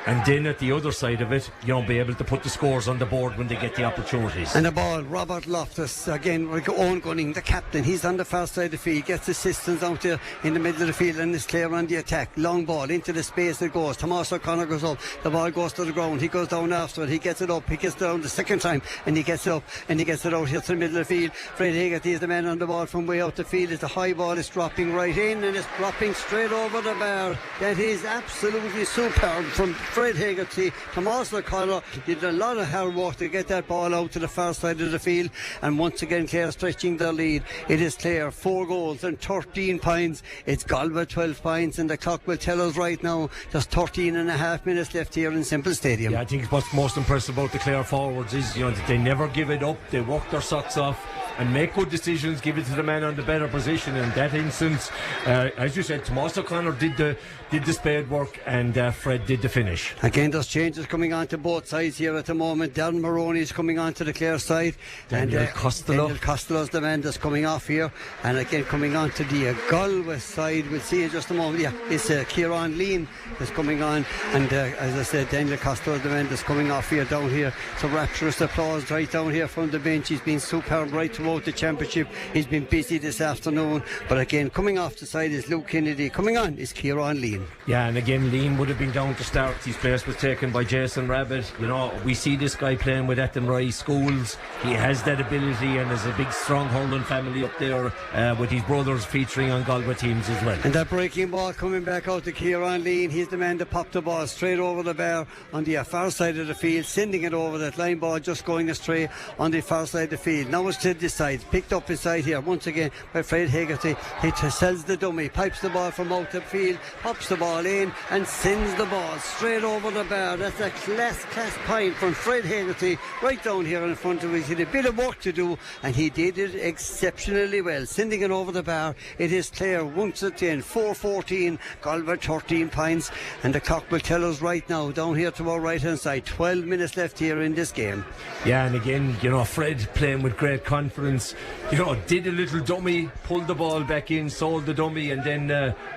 [SPEAKER 2] And then at the other side of it, be able to put the scores on the board when they get the opportunities.
[SPEAKER 1] And the ball, Robert Loftus, again, Owen Gunning, the captain, he's on the far side of the field, gets assistance out there in the middle of the field, and is Clare on the attack. Long ball into the space it goes. Tomas O'Connor goes up, the ball goes to the ground, he goes down after it, he gets it up, he gets it down the second time, and he gets it up, and he gets it out here to the middle of the field. Fred Hegarty is the man on the ball from way out the field. It's a high ball, it's dropping right in, and it's dropping straight over the bar. That is absolutely superb from Fred Hegarty. Tomas O'Connor did a lot of hard work to get that ball out to the far side of the field, and once again Clare stretching their lead. It is Clare 4 goals and 13 points. It's Galway 12 points, and the clock will tell us right now there's 13 and a half minutes left here in Simple Stadium.
[SPEAKER 2] Yeah, I think what's most impressive about the Clare forwards is that they never give it up. They work their socks off. and make good decisions, give it to the man on the better position. In that instance, as you said, Tomas O'Connor did the spade work, and Fred did the finish.
[SPEAKER 1] Again, there's changes coming on to both sides here at the moment. Darren Maroney is coming on to the Clare side,
[SPEAKER 2] Daniel
[SPEAKER 1] Costello's the man that's coming off here, and again coming on to the Galway side. We'll see in just a moment. Yeah, it's Kieran Lean is coming on, and as I said, Daniel Costello, the man that's coming off here down here. So rapturous applause right down here from the bench. He's been superb right throughout the championship. He's been busy this afternoon, but again coming off the side is Luke Kennedy. Coming on is Kieran Lean.
[SPEAKER 2] Yeah, and again Lean would have been down to start. His place was taken by Jason Rabbit. You know, we see this guy playing with Athenry schools. He has that ability, and there's a big strong hurling family up there with his brothers featuring on Galway teams as well.
[SPEAKER 1] And that breaking ball coming back out to Kieran Lean. He's the man that popped the ball straight over the bar on the far side of the field, sending it over that line ball, just going astray on the far side of the field. Now it's to this side, picked up inside here once again by Fred Hegarty. He sells the dummy, pipes the ball from out the field, pops the ball in and sends the ball straight over the bar. That's a class point from Fred Hegarty right down here in front of us. He had a bit of work to do, and he did it exceptionally well, sending it over the bar. It is Clare once again 4-14, Galway 13 points, and the clock will tell us right now down here to our right hand side, 12 minutes left here in this game.
[SPEAKER 2] Yeah, and again, you know, Fred playing with great confidence, you know, did a little dummy, pulled the ball back in, sold the dummy, and then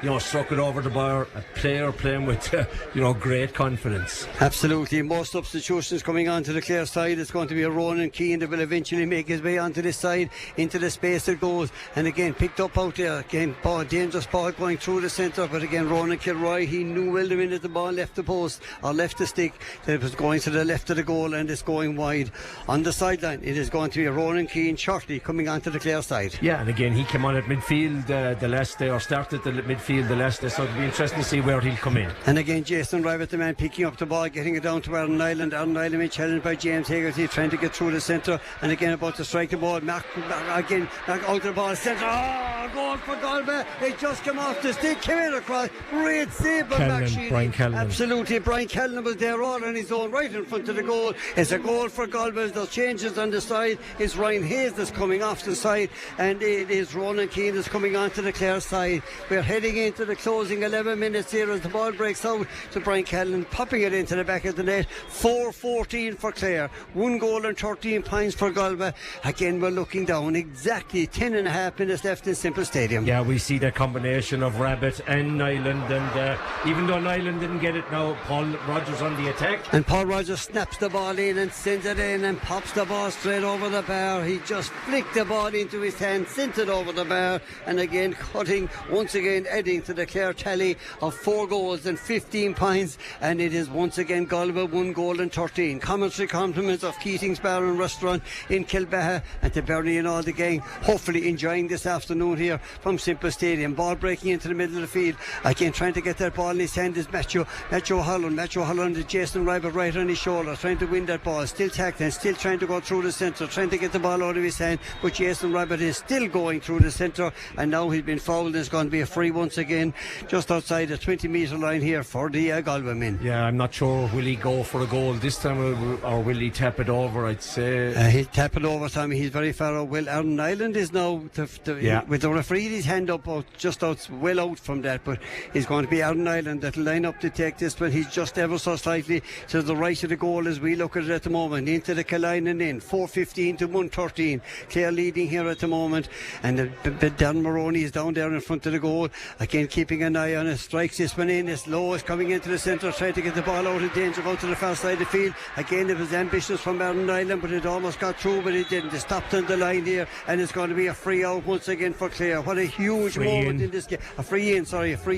[SPEAKER 2] you know, struck it over the bar. A player playing with you know, great confidence.
[SPEAKER 1] Absolutely. More substitutions coming onto the Clare side. It's going to be a Ronan Keane that will eventually make his way onto this side into the space that goes, and again picked up out there. Again, dangerous ball going through the centre, but again Ronan Kilroy, he knew well the minute the ball left the post or left the stick that it was going to the left of the goal, and it's going wide on the sideline. It is going to be a Ronan Keane shortly coming onto the Clare side.
[SPEAKER 2] Yeah, and again he came on at midfield the last day, or started the midfield the last day, so it'll be interesting to see where he'll come in.
[SPEAKER 1] And again Jason Rabbit, the man picking up the ball, getting it down to Aaron Island. Aaron Island being challenged by James Hegarty, trying to get through the centre, and again about to strike the ball. Mark out the ball centre. Goal for Galway. It just came off the stick, came in across. Great save by
[SPEAKER 2] Brian Callan.
[SPEAKER 1] Absolutely, Brian Callan was there all on his own, right in front of the goal. It's a goal for Galway. There's changes on the side. It's Ryan Hayes that's coming off the side, and it is Ronan Keane that's coming onto the Clare side. We're heading into the closing 11 minutes here as the ball breaks out to Brian Callan, popping it into the back of the net. 4-14 for Clare, 1 goal and 13 points for Galway. Again, we're looking down exactly 10.5 minutes left in Simple Stadium.
[SPEAKER 2] Yeah, we see the combination of Rabbit and Nyland, and even though Nyland didn't get it now, Paul Rogers on the attack.
[SPEAKER 1] And Paul Rogers snaps the ball in and sends it in and pops the ball straight over the bar. He just flicked the ball into his hand, sent it over the bar, and again cutting, once again adding to the Clare tally of 4 goals and 15 points, and it is once again Galway 1 goal and 13. Commentary compliments of Keating's Bar and Restaurant in Kilbeha, and to Bernie and all the gang, hopefully enjoying this afternoon here from Simple Stadium. Ball breaking into the middle of the field, again trying to get that ball in his hand is Matthew Holland is Jason Rabbit right on his shoulder, trying to win that ball, still tackling, still trying to go through the centre, trying to get the ball out of his hand, but Jason Rabbit is still going through the centre, and now he's been fouled, and it's going to be a free once again just outside the 20 metre line here for the Galway men.
[SPEAKER 2] Yeah, I'm not sure, will he go for a goal this time or will he tap it over? I'd say
[SPEAKER 1] he'll tap it over, Tommy. He's very far out. Well, Aaron Island is now with the referee his hand up well out from that, but it's going to be Aaron Island that'll line up to take this one. He's just ever so slightly to the right of the goal as we look at it at the moment, into the line and in 4-15 to 1-13. Clare leading here at the moment, and Darren Maroney is down there in front of the goal, again keeping an eye on it, strikes this one in. It's low, is coming into the centre, trying to get the ball out of danger, go to the far side of the field. Again, it was ambitious from Aaron Island, but it almost got through, but it didn't. It stopped on the line here, and it's going to be a free out once again for Clare. What a huge moment in this game. A free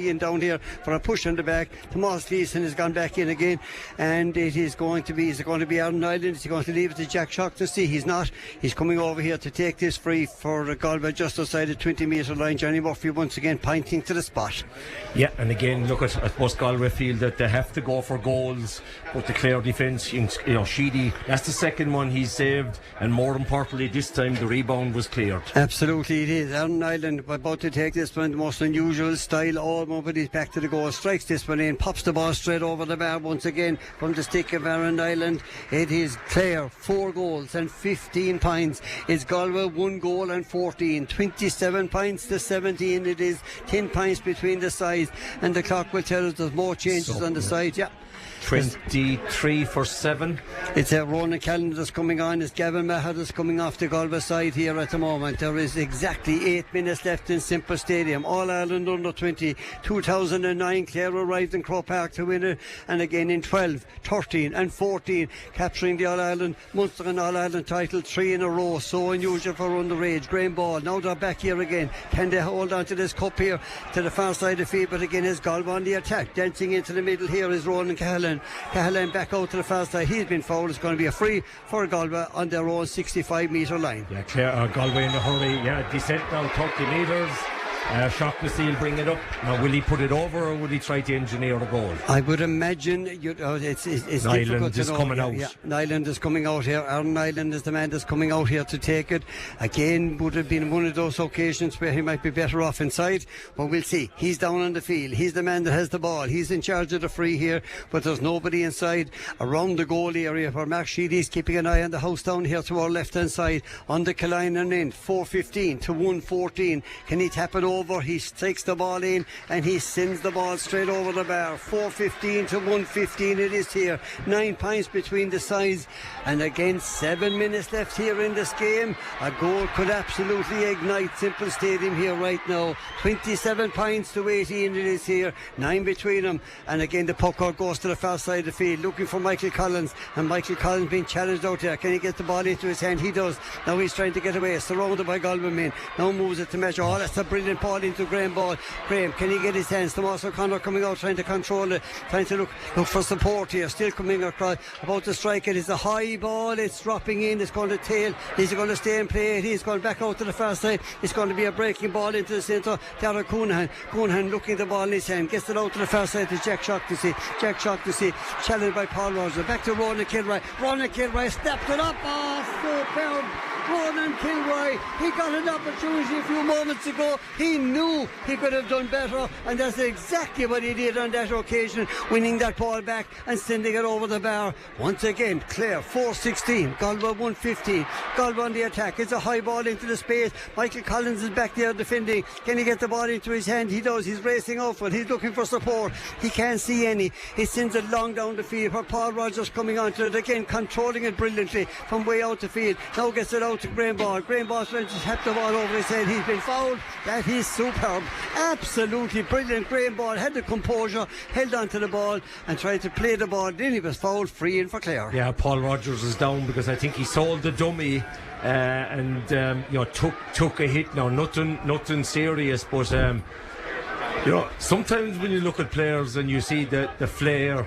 [SPEAKER 1] in down here for a push on the back. Tomas Gleeson has gone back in again, and is it going to be Aaron Island? Is he going to leave it to Jack Shaughnessy? He's not. He's coming over here to take this free for Galway just outside the 20 metre line. Johnny Murphy once again pointing to the spot.
[SPEAKER 2] Yeah, and again, look, I suppose Galway feel that they have to go for goals, but the Clare defence, you know, Sheedy, that's the second one he saved, and more importantly this time the rebound was cleared.
[SPEAKER 1] Absolutely it is. Aaron Island about to take this one, the most unusual style, all but he's back to the goal, strikes this one in, pops the ball straight over the bar once again from the stick of Aaron Island. It is Clare 4 goals and 15 points It's Galway 1 goal and 14. 27 points to 17 it is. 10 points between the sides. And the clock will tell us there's more changes on the side. Yeah.
[SPEAKER 2] 23 for 7.
[SPEAKER 1] It's Ronan Callan that's coming on. It's Gavin Maher that's coming off the Galway side here at the moment. There is exactly 8 minutes left in Simple Stadium. All Ireland under 20. 2009 Clare arrived in Croke Park to win it, and again in 12, 13 and 14 capturing the All Ireland, Munster and All Ireland title 3 in a row. So unusual for underage. Graham Ball, now they're back here again. Can they hold on to this cup here to the far side of the field? But again is Galway on the attack. Dancing into the middle here is Ronan Callan. Cahalan back out to the far side. He's been fouled. It's going to be a free for Galway on their own 65 metre line.
[SPEAKER 2] Yeah, Clare, Galway in a hurry. Yeah, descent now 30 metres. Shock the seal, bring it up. Now, will he put it over or will he try to engineer a goal?
[SPEAKER 1] I would imagine it's difficult to know.
[SPEAKER 2] Coming out.
[SPEAKER 1] Yeah, Nyland is coming out here. Aaron Nyland is the man that's coming out here to take it. Again, would have been one of those occasions where he might be better off inside, but we'll see. He's down on the field. He's the man that has the ball. He's in charge of the free here, but there's nobody inside around the goal area where Mark Sheedy's keeping an eye on the house down here to our left hand side on the Killeen and end. 4:15 to 1:14. Can he tap it over? He takes the ball in and he sends the ball straight over the bar. 4:15 to 1:15 it is here. 9 points between the sides, and again 7 minutes left here in this game. A goal could absolutely ignite Simple Stadium here right now. 27 points to 18 it is here. 9 between them, and again the puck goes to the far side of the field looking for Michael Collins, and Michael Collins being challenged out there. Can he get the ball into his hand? He does. Now he's trying to get away, surrounded by Galway men. Now moves it to measure. Oh, that's a brilliant ball into Graham Ball. Graham, can he get his hands? Tomas O'Connor coming out trying to control it, trying to look for support here. Still coming across about to strike it. It's a high ball, it's dropping in, it's going to tail. He's going to stay and play it. He's going back out to the far side. It's going to be a breaking ball into the centre. Dara Coonahan looking at the ball in his hand, gets it out to the far side to Jack Shaughnessy. Challenged by Paul Rogers. Back to Ronan Kilroy. Ronan Kilroy snapped it up. Oh, superb. Ronan Kilroy, he got an opportunity a few moments ago. He knew he could have done better, and that's exactly what he did on that occasion, winning that ball back and sending it over the bar. Once again, Clare 4:16, Galway 1:15. Galway on the attack. It's a high ball into the space. Michael Collins is back there defending. Can he get the ball into his hand? He does. He's racing outward. He's looking for support. He can't see any. He sends it long down the field where Paul Rogers coming onto it again, controlling it brilliantly from way out the field. Now gets it out to Graham Ball. Graham Ball's trying to tap the ball over his head. He's been fouled. That is superb. Absolutely brilliant. Graham Ball had the composure, held on to the ball and tried to play the ball. Then he was fouled, free in for Clare.
[SPEAKER 2] Yeah, Paul Rogers is down because I think he sold the dummy and took a hit. Now nothing serious, but sometimes when you look at players and you see the flair,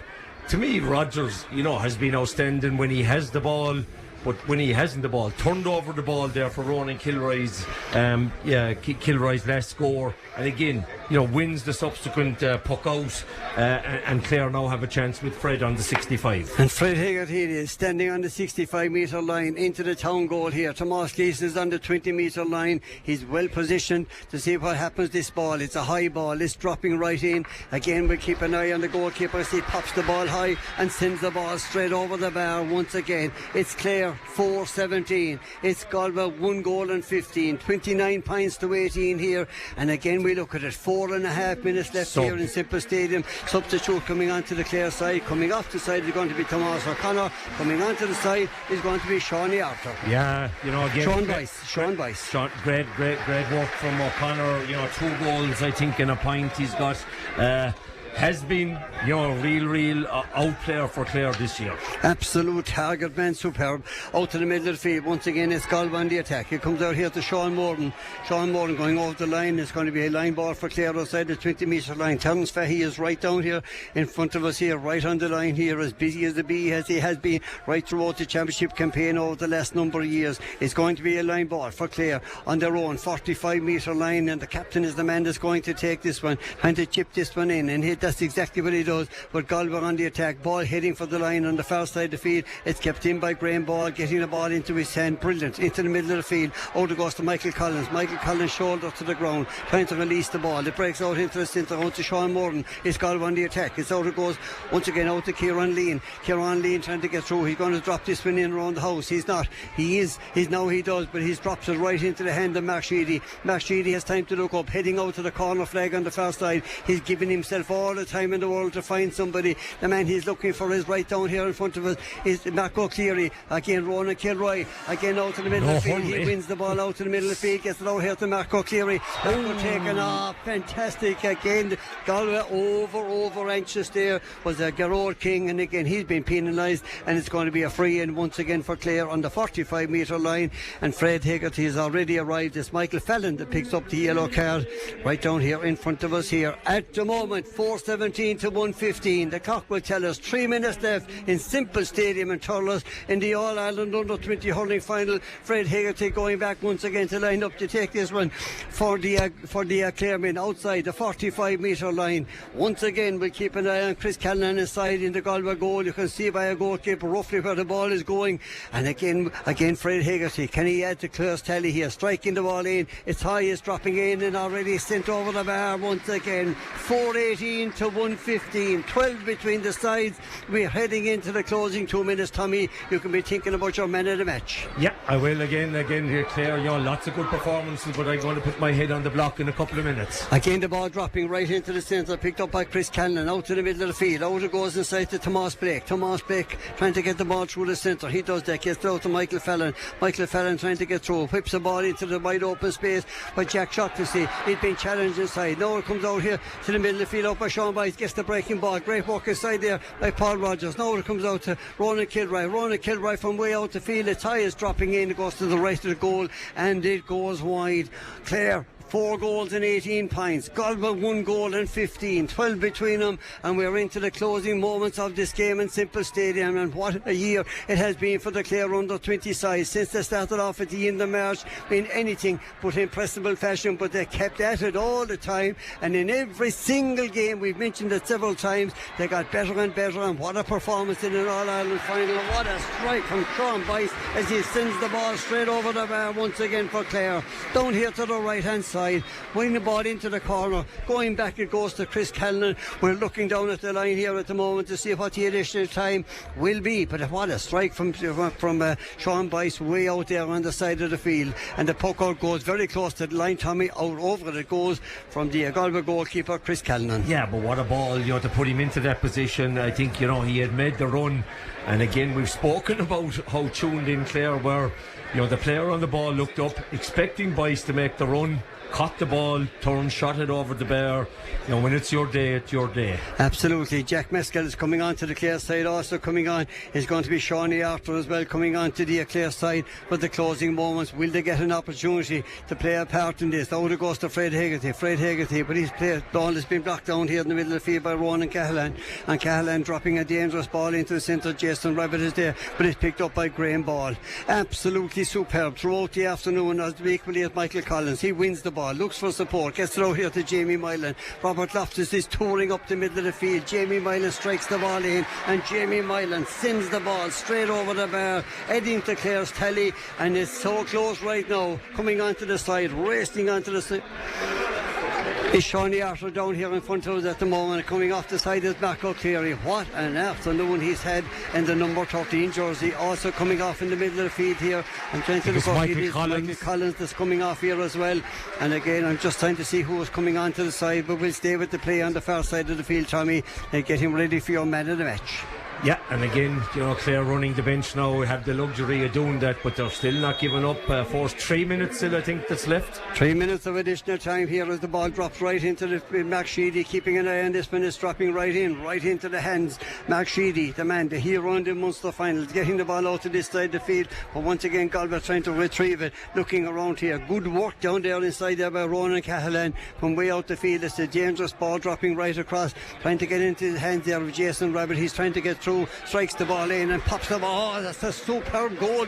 [SPEAKER 2] to me Rogers has been outstanding when he has the ball. But when he hasn't the ball, turned over the ball there for Ronan Kilroy's last score, and again, wins the subsequent puck out, and Clare now have a chance with Fred on the 65.
[SPEAKER 1] And Fred Hegarty is standing on the 65 metre line into the town goal here. Tomas Gleeson is on the 20 metre line. He's well positioned to see what happens this ball. It's a high ball. It's dropping right in. Again, we'll keep an eye on the goalkeeper as he pops the ball high and sends the ball straight over the bar once again. It's Clare 4:17. It's Galway 1 goal and 15. 29 points to 18 here. And again, we look at it. 4.5 minutes left here in Simple Stadium. Substitute coming onto the Clare side. Coming off the side is going to be Tomas O'Connor. Coming onto the side is going to be Shawnee Arthur.
[SPEAKER 2] Yeah, again.
[SPEAKER 1] Sean Bice.
[SPEAKER 2] Great work from O'Connor. 2 goals, I think, and a point he's got. Has been, real out player for Clare this year.
[SPEAKER 1] Absolute target man, superb. Out to the middle of the field. Once again, it's Galway on the attack. He comes out here to Sean Morton. Sean Morton going over the line. It's going to be a line ball for Clare outside the 20 metre line. Terence Fahey is right down here in front of us here, right on the line here, as busy as the bee as he has been right throughout the championship campaign over the last number of years. It's going to be a line ball for Clare on their own 45 metre line, and the captain is the man that's going to take this one, trying to chip this one in and hit That's exactly what he does. But Galway on the attack, ball heading for the line on the far side of the field. It's kept in by Graham Ball, getting the ball into his hand, brilliant, into the middle of the field. Out it goes to Michael Collins. Michael Collins shoulder to the ground, trying to release the ball. It breaks out into the centre, out to Sean Morton. It's Galway on the attack. It's out it goes once again out to Kieran Lean. Kieran Lean trying to get through. He's going to drop this one in around the house. He's not. He does, but he's dropped it right into the hand of Mark Sheedy. Mark Sheedy has time to look up, heading out to the corner flag on the far side. He's giving himself all the time in the world to find somebody. The man he's looking for is right down here in front of us is Mark O'Cleary. Again Ronan Kilroy, again out to the middle of the field. He wins the ball out to the middle of the field, gets it out here to Mark O'Cleary. Mark taken off, fantastic again. Galway over anxious there was Gerard King, and again he's been penalised, and it's going to be a free in once again for Clare on the 45 metre line. And Fred Hegarty has already arrived. It's Michael Fallon that picks up the yellow card right down here in front of us here. At the moment 4:17 to 1:15. The clock will tell us 3 minutes left in Simple Stadium in Thurles in the All-Ireland Under 20 hurling final. Fred Hegarty going back once again to line up to take this one for the Clare men outside the 45 metre line. Once again we'll keep an eye on Chris Callanan inside in the Galway goal. You can see by a goalkeeper roughly where the ball is going. And again Fred Hegarty, can he add to Clare's tally here? Striking the ball in, it's high, it's dropping in and already sent over the bar once again. 4:18 to 1:15, 12 between the sides. We're heading into the closing 2 minutes. Tommy, you can be thinking about your man of the match.
[SPEAKER 2] Yeah, I will again here, Clare. Lots of good performances, but I'm going to put my head on the block in a couple of minutes.
[SPEAKER 1] Again the ball dropping right into the centre, picked up by Chris Callanan, out to the middle of the field. Out it goes inside to Tomas Blake. Tomas Blake trying to get the ball through the centre. He does that, gets through to Michael Fallon. Michael Fallon trying to get through, whips the ball into the wide open space by Jack Shaughnessy. He's been challenged inside. Now it comes out here to the middle of the field, up by Sean Bice, gets the breaking ball. Great work inside there by Paul Rogers. Now it comes out to Ronan Kilroy. Ronan Kilroy from way out the field. It's high, is dropping in. It goes to the right of the goal and it goes wide. Clare 4 goals and 18 points. Galway 1 goal and 15, 12 between them, and we're into the closing moments of this game in Simple Stadium. And what a year it has been for the Clare under 20 side since they started off at the end of March in anything but impressible fashion, but they kept at it all the time, and in every single game, we've mentioned it several times, they got better and better. And what a performance in an All-Ireland final. What a strike from Sean Bice as he sends the ball straight over the bar once again for Clare. Down here to the right hand side, winning the ball into the corner, going back it goes to Chris Callanan. We're looking down at the line here at the moment to see what the additional time will be, but what a strike from Sean Bice way out there on the side of the field, and the puck out goes very close to the line. Tommy, out over it goes from the Galway goalkeeper Chris Callanan.
[SPEAKER 2] Yeah, but what a ball, to put him into that position. I think he had made the run, and again we've spoken about how tuned in Clare were. The player on the ball looked up expecting Bice to make the run, caught the ball, turned, shot it over the bar. When it's your day, it's your day.
[SPEAKER 1] Absolutely. Jack Mescal is coming on to the Clare side. Also coming on is going to be Shawnee Arthur as well, coming on to the Clare side for the closing moments. Will they get an opportunity to play a part in this? Out it goes to Fred Hegarty, but his ball has been blocked down here in the middle of the field by Ronan Cahalane, and Cahalane dropping a dangerous ball into the centre. Jason Rabbit is there, but it's picked up by Graham Ball. Absolutely superb throughout the afternoon, as equally as Michael Collins. He wins the ball, looks for support, gets it out here to Jamie Milan. Robert Loftus is touring up the middle of the field. Jamie Milan strikes the ball in, and Jamie Milan sends the ball straight over the bar, heading to Clare's tally, and it's so close right now. Coming onto the side, racing onto the side is Shawnee Arthur down here in front of us at the moment. Coming off the side is Mark O'Cleary. What an afternoon he's had in the number 13 jersey. Also coming off in the middle of the field here. I'm trying to look up. It is Michael Collins that's coming off here as well. And again, I'm just trying to see who is coming onto the side, but we'll stay with the play on the far side of the field, Tommy, and get him ready for your man of the match.
[SPEAKER 2] Yeah, and again, Clare running the bench now. We have the luxury of doing that, but they're still not giving up. For 3 minutes still, I think, that's left.
[SPEAKER 1] 3 minutes of additional time here as the ball drops right into the Max Sheedy, keeping an eye on this one. Is dropping right into the hands. Max Sheedy, the man, the hero in the Munster finals, getting the ball out to this side of the field. But once again, Galway trying to retrieve it. Looking around here, good work down there inside there by Ronan Cahalane from way out the field. It's a dangerous ball dropping right across, trying to get into the hands there of Jason Rabbit. He's trying to get through, strikes the ball in and pops the ball. Oh, that's a superb goal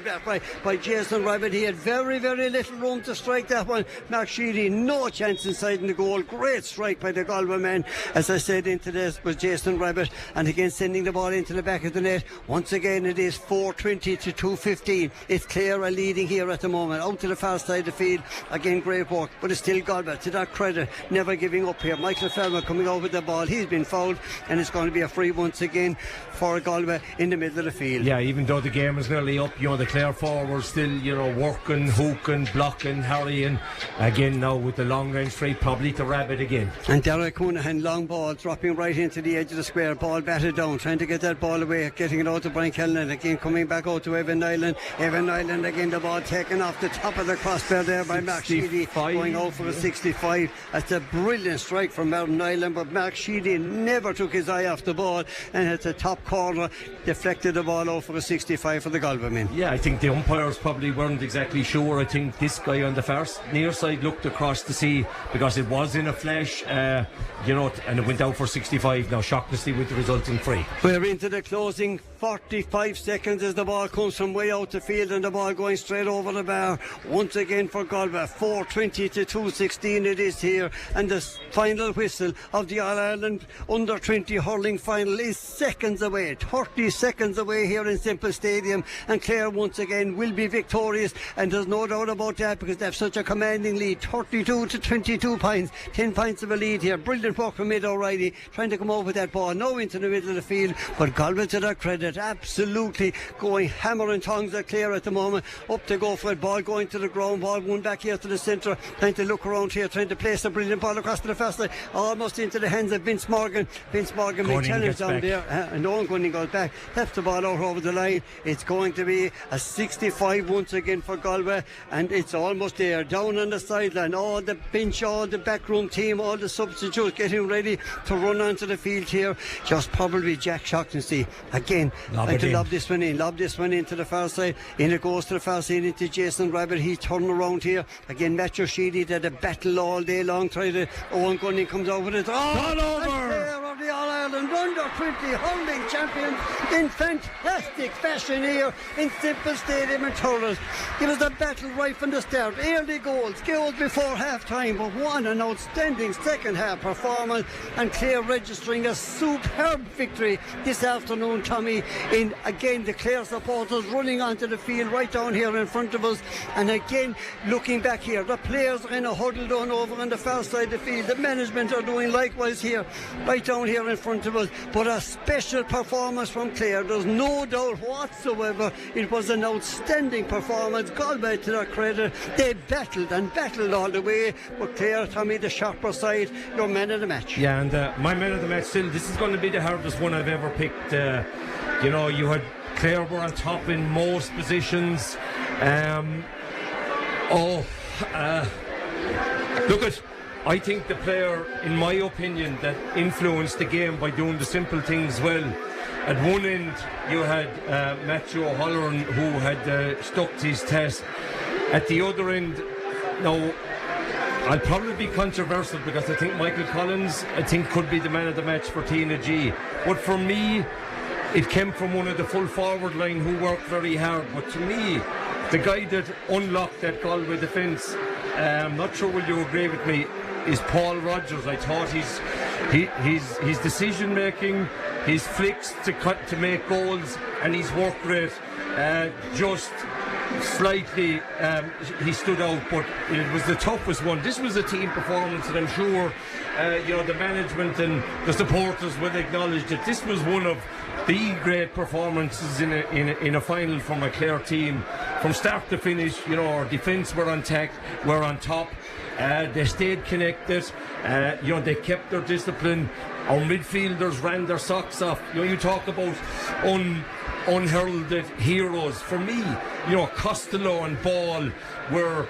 [SPEAKER 1] by Jason Rabbit. He had very, very little room to strike that one. Mark Sheedy, no chance inside in the goal. Great strike by the Galway man. As I said, into this was Jason Rabbit, and again sending the ball into the back of the net. Once again it is 4:20 to 2:15. It's Clare are leading here at the moment, out to the far side of the field. Again, great work, but it's still Galway, to their credit, never giving up here. Michael Farmer coming over the ball, he's been fouled, and it's going to be a free once again for Galway in the middle of the field.
[SPEAKER 2] Yeah, even though the game is nearly up, the Clare forwards still, working, hooking, blocking, harrying. Again now with the long range free, probably to Rabbit again.
[SPEAKER 1] And Derek Coonahan, long ball, dropping right into the edge of the square, ball batted down, trying to get that ball away, getting it out to Brian Kellan, again coming back out to Evan Nyland. Evan Nyland again, the ball taken off the top of the crossbar there by Mark Sheedy, going out for a 65. That's a brilliant strike from Evan Nyland, but Mark Sheedy never took his eye off the ball, and at the top corner deflected the ball out for a 65 for the Galway men.
[SPEAKER 2] Yeah, I think the umpires probably weren't exactly sure. I think this guy on the far near side looked across to see, because it was in a flash, and it went out for 65. Now shocked to see with the resulting free.
[SPEAKER 1] We're into the closing 45 seconds as the ball comes from way out the field, and the ball going straight over the bar once again for Galway. 4:20 to 2:16 it is here, and the final whistle of the All-Ireland Under-20 Hurling final is seconds away, 30 seconds away here in Semple Stadium, and Clare once again will be victorious, and there's no doubt about that, because they have such a commanding lead, 32 to 22 points, 10 points of a lead here. Brilliant work from Ed O'Reilly trying to come over with that ball now into the middle of the field, but Galway, to their credit, absolutely going hammer and tongs at Clare at the moment. Up to go for it, ball going to the ground, ball one back here to the centre, trying to look around here, trying to place a brilliant ball across to the fast side, almost into the hands of Vince Morgan. Vince Morgan makes challenge down there, and Owen Gunning goes back, taps the ball out over the line. It's going to be a 65 once again for Galway, and it's almost there, down on the sideline. All the bench, all the backroom team, all the substitutes getting ready to run onto the field here. Just probably Jack Shaughnessy again, like to lob this one in to the far side. In it goes to the far side into Jason Rabbit. He turned around here again. Matthew Sheedy did a battle all day long. Owen Gunning comes over it.
[SPEAKER 2] All over!
[SPEAKER 1] The All-Ireland Under-20 Hurling champions in fantastic fashion here in Semple Stadium in Thurles. It was a battle right from the start. Early goals before half-time, but what an outstanding second-half performance, and Clare registering a superb victory this afternoon, Tommy. In again, the Clare supporters running onto the field right down here in front of us, and again looking back here, the players are kind of huddled on over on the far side of the field. The management are doing likewise here, right down here in front of us. But a special performance from Clare, there's no doubt whatsoever. It was an outstanding performance. Galway, to their credit, they battled all the way, but Clare, Tommy, the sharper side, your man of the match.
[SPEAKER 2] Yeah, and my man of the match still, this is going to be the hardest one I've ever picked. You had Clare were on top in most positions. I think the player, in my opinion, that influenced the game by doing the simple things well. At one end, you had Matthew O'Halloran, who had stuck to his test. At the other end, now, I'll probably be controversial, because I think Michael Collins, could be the man of the match for Tina G. But for me, it came from one of the full forward line who worked very hard. But to me, the guy that unlocked that Galway defence, I'm not sure will you agree with me, is Paul Rogers. I thought his decision making, his flicks to make goals, and his work rate just slightly he stood out, but it was the toughest one. This was a team performance, and I'm sure the management and the supporters will acknowledge that this was one of the great performances in a final from a Clare team from start to finish. Our defence were on top. They stayed connected. They kept their discipline. Our midfielders ran their socks off. You talk about unheralded heroes. For me, Costello and Ball were,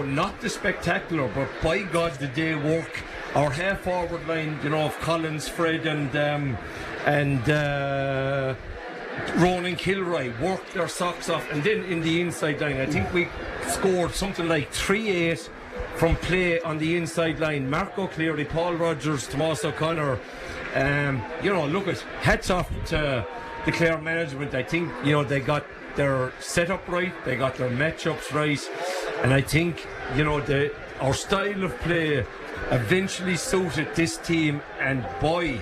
[SPEAKER 2] not the spectacular, but by God did they work. Our half-forward line, of Collins, Fred and Ronan Kilroy worked their socks off. And then in the inside line, I think we scored something like 3-8 from play on the inside line. Marco Cleary, Paul Rogers, Tomas O'Connor. Hats off to the Clare management. I think, you know, they got their setup right, they got their matchups right, and I think, you know, our style of play eventually suited this team. And boy,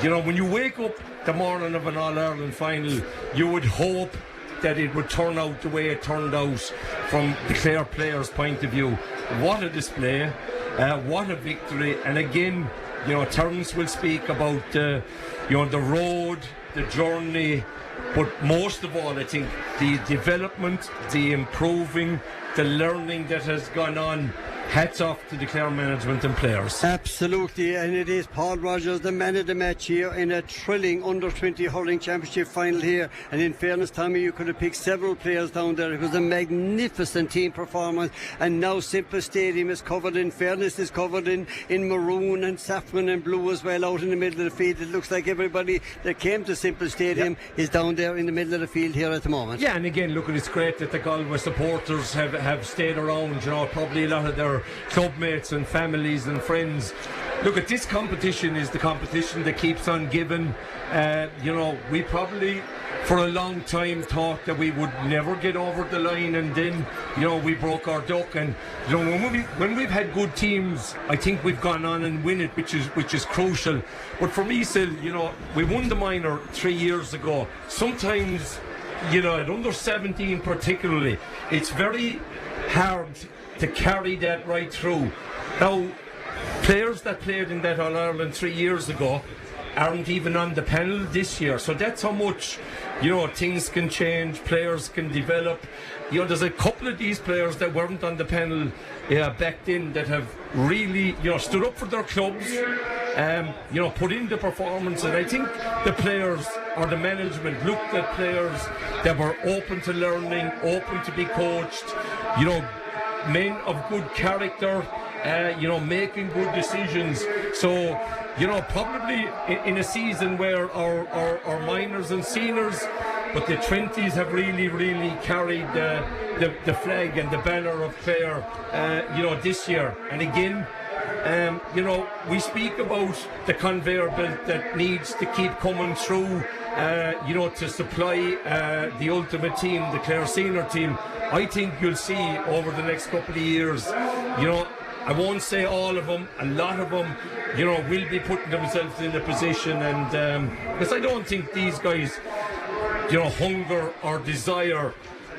[SPEAKER 2] you know, when you wake up the morning of an All-Ireland final, you would hope that it would turn out the way it turned out from the Clare players' point of view. What a display, what a victory. And again, you know, Terence will speak about you know, the road, the journey, but most of all, I think the development, the improving, the learning that has gone on. Hats off to the Clare management and players.
[SPEAKER 1] Absolutely, and it is Paul Rogers, the man of the match here in a thrilling under-20 hurling championship final here. And in fairness, Tommy, you could have picked several players down there. It was a magnificent team performance, and now Simple Stadium is covered, in fairness, is covered in maroon and saffron and blue as well out in the middle of the field. It looks like everybody that came to Simple Stadium is down there in the middle of the field here at the moment.
[SPEAKER 2] Yeah, and again, look, it's great that the Galway supporters have stayed around. You know, probably a lot of their club mates and families and friends. Look, at this competition is the competition that keeps on giving. You know, we probably for a long time thought that we would never get over the line, and then, you know, we broke our duck. And you know, when we've had good teams, I think we've gone on and win it, which is crucial. But for me, still, you know, we won the minor 3 years ago. Sometimes, you know, at under 17 particularly, it's very hard to carry that right through. Now, players that played in that All-Ireland 3 years ago aren't even on the panel this year, so that's how much, you know, things can change, players can develop. You know, there's a couple of these players that weren't on the panel back then that have really, you know, stood up for their clubs, you know, put in the performance. And I think the players or the management looked at players that were open to learning, open to be coached, you know, men of good character, you know, making good decisions. So, you know, probably in a season where our minors and seniors, but the 20s have really carried the flag and the banner of Clare, you know, this year. And again, you know, we speak about the conveyor belt that needs to keep coming through, you know, to supply the ultimate team, the Clare senior team. I think you'll see over the next couple of years, you know, I won't say all of them, a lot of them, you know, will be putting themselves in a position. And because I don't think these guys, you know, hunger or desire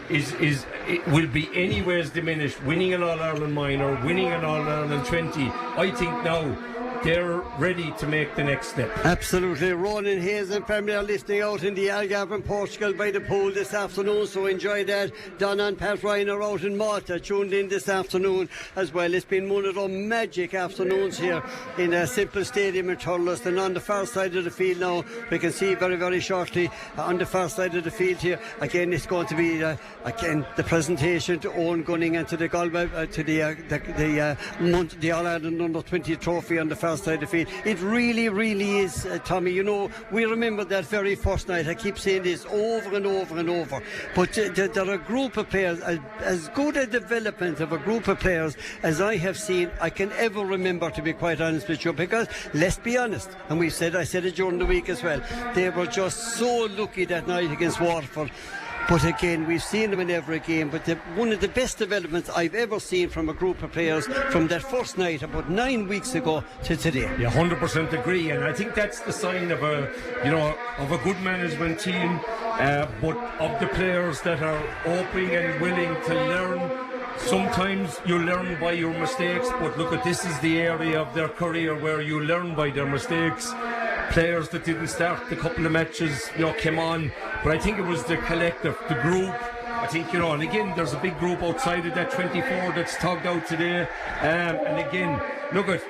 [SPEAKER 2] it will be anyways diminished. Winning an All-Ireland minor, winning an All-Ireland 20, I think now they're ready to make the next step.
[SPEAKER 1] Absolutely. Ronan Hayes and family are listening out in the Algarve in Portugal by the pool this afternoon, so enjoy that. Donna and Pat Ryan are out in Malta, tuned in this afternoon as well. It's been one of those magic afternoons here in a Simple Stadium in Thurles. And on the far side of the field now, we can see very shortly on the far side of the field here, again, it's going to be again the presentation to Owen Gunning and to the Galway, to the All-Ireland Under 20 trophy on the far side of the field. It really is, Tommy. You know, we remember that very first night. I keep saying this over and over. But there are a group of players, as good a development of a group of players as I have seen, I can ever remember, to be quite honest with you. Because let's be honest, and I said it during the week as well, they were just so lucky that night against Waterford. But again, we've seen them in every game. But one of the best developments I've ever seen from a group of players from that first night about 9 weeks ago to today.
[SPEAKER 2] Yeah, 100% agree. And I think that's the sign of a good management team, but of the players that are open and willing to learn. Sometimes you learn by your mistakes, but look, at this is the area of their career where you learn by their mistakes. Players that didn't start a couple of matches, you know, came on, but I think it was the collective, the group. I think, you know, and again, there's a big group outside of that 24 that's tugged out today. And again, look at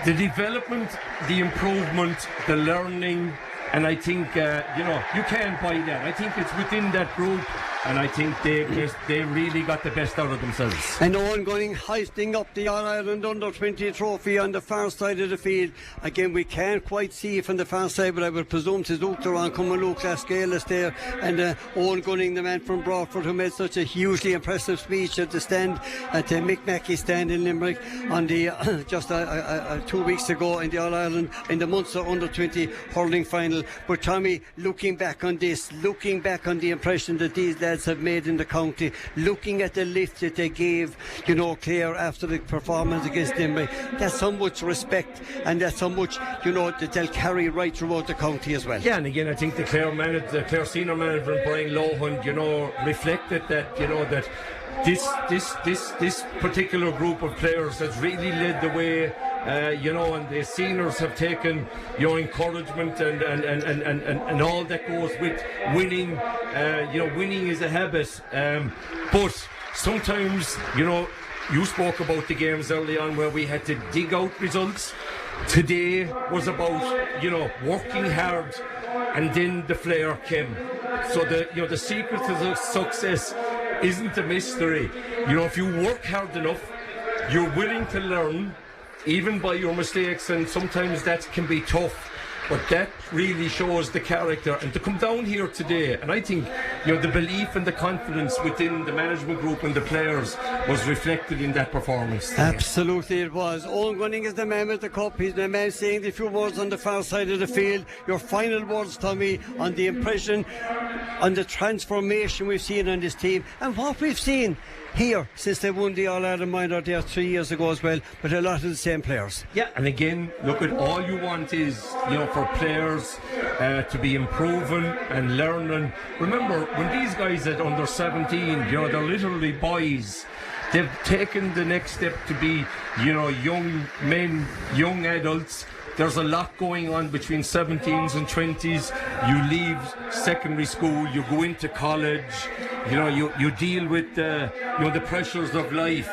[SPEAKER 2] the development, the improvement, the learning, and I think, you know, you can't buy that. I think it's within that group. and I think they really got the best out of themselves.
[SPEAKER 1] And Owen Gunning hoisting up the All-Ireland Under-20 trophy on the far side of the field. Again, we can't quite see it from the far side, but I would presume to Luke Duran coming Luke Lascales there, and Owen Gunning, the man from Broadford, who made such a hugely impressive speech at the stand, at the Mick Mackey stand in Limerick on the just 2 weeks ago in the All-Ireland, in the Munster Under-20 hurling final. But Tommy, looking back on this, looking back on the impression that these lads have made in the county, looking at the lift that they gave, you know, Clare after the performance against Limerick, that's so much respect, and that's so much, you know, that they'll carry right throughout the county as well.
[SPEAKER 2] Yeah, and again, I think the Clare senior manager, Brian Lohan, you know, reflected that, you know, that this particular group of players has really led the way, you know, and the seniors have taken, you know, encouragement and all that goes with winning. You know, winning is a habit, but sometimes, you know, you spoke about the games early on where we had to dig out results. Today was about, you know, working hard, and then the flair came. So the secret to the success isn't a mystery. You know, if you work hard enough, you're willing to learn, even by your mistakes, and sometimes that can be tough. But that really shows the character, and to come down here today, and I think, you know, the belief and the confidence within the management group and the players was reflected in that performance today.
[SPEAKER 1] Absolutely it was. Owen Gunning is the man with the cup. He's the man saying the few words on the far side of the field. Your final words, Tommy, on the impression, on the transformation we've seen on this team, and what we've seen here since they won the All-Ireland minor there 3 years ago as well, but a lot of the same players.
[SPEAKER 2] Yeah, and again, look, at all you want is, you know, for players to be improving and learning. Remember, when these guys at under 17, you know, they're literally boys. They've taken the next step to be, you know, young men, young adults. There's a lot going on between 17s and 20s. You leave secondary school, you go into college, you know, you deal with you know, the pressures of life.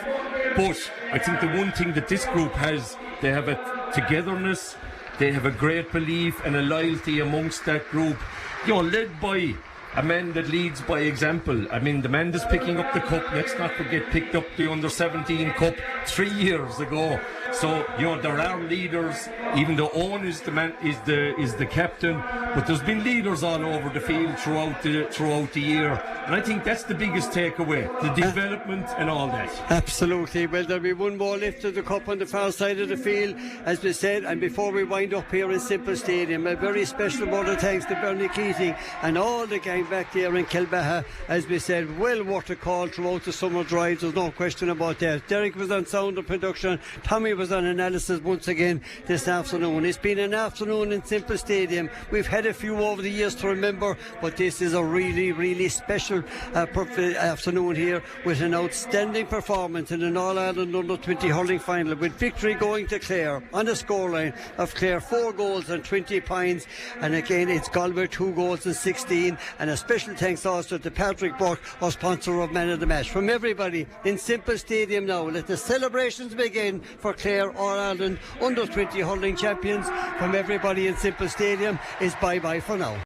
[SPEAKER 2] But I think the one thing that this group has, they have a togetherness, they have a great belief and a loyalty amongst that group, you know, led by a man that leads by example. I mean, the man that's picking up the cup, let's not forget, picked up the under-17 cup 3 years ago. So, you know, there are leaders, even though Owen is the man, is the captain, but there's been leaders all over the field throughout the year. And I think that's the biggest takeaway, the development and all that.
[SPEAKER 1] Absolutely. Well, there'll be one more lift of the cup on the far side of the field, as we said. And before we wind up here in Simple Stadium, a very special word of thanks to Bernie Keating and all the gang back there in Kilbeha. As we said, well worth a call throughout the summer drive, there's no question about that. Derek was on sound and production, Tommy was on analysis once again this afternoon. It's been an afternoon in Simple Stadium. We've had a few over the years to remember, but this is a really, really special afternoon here, with an outstanding performance in an All-Ireland Under-20 hurling final, with victory going to Clare on the scoreline of Clare 4 goals and 20 points. And again, it's Galway 2 goals and 16. And a special thanks also to Patrick Burke, our sponsor of Man of the Match. From everybody in Simple Stadium now, let the celebrations begin for Clare All-Ireland Under-20 hurling champions. From everybody in Simple Stadium, is bye-bye for now.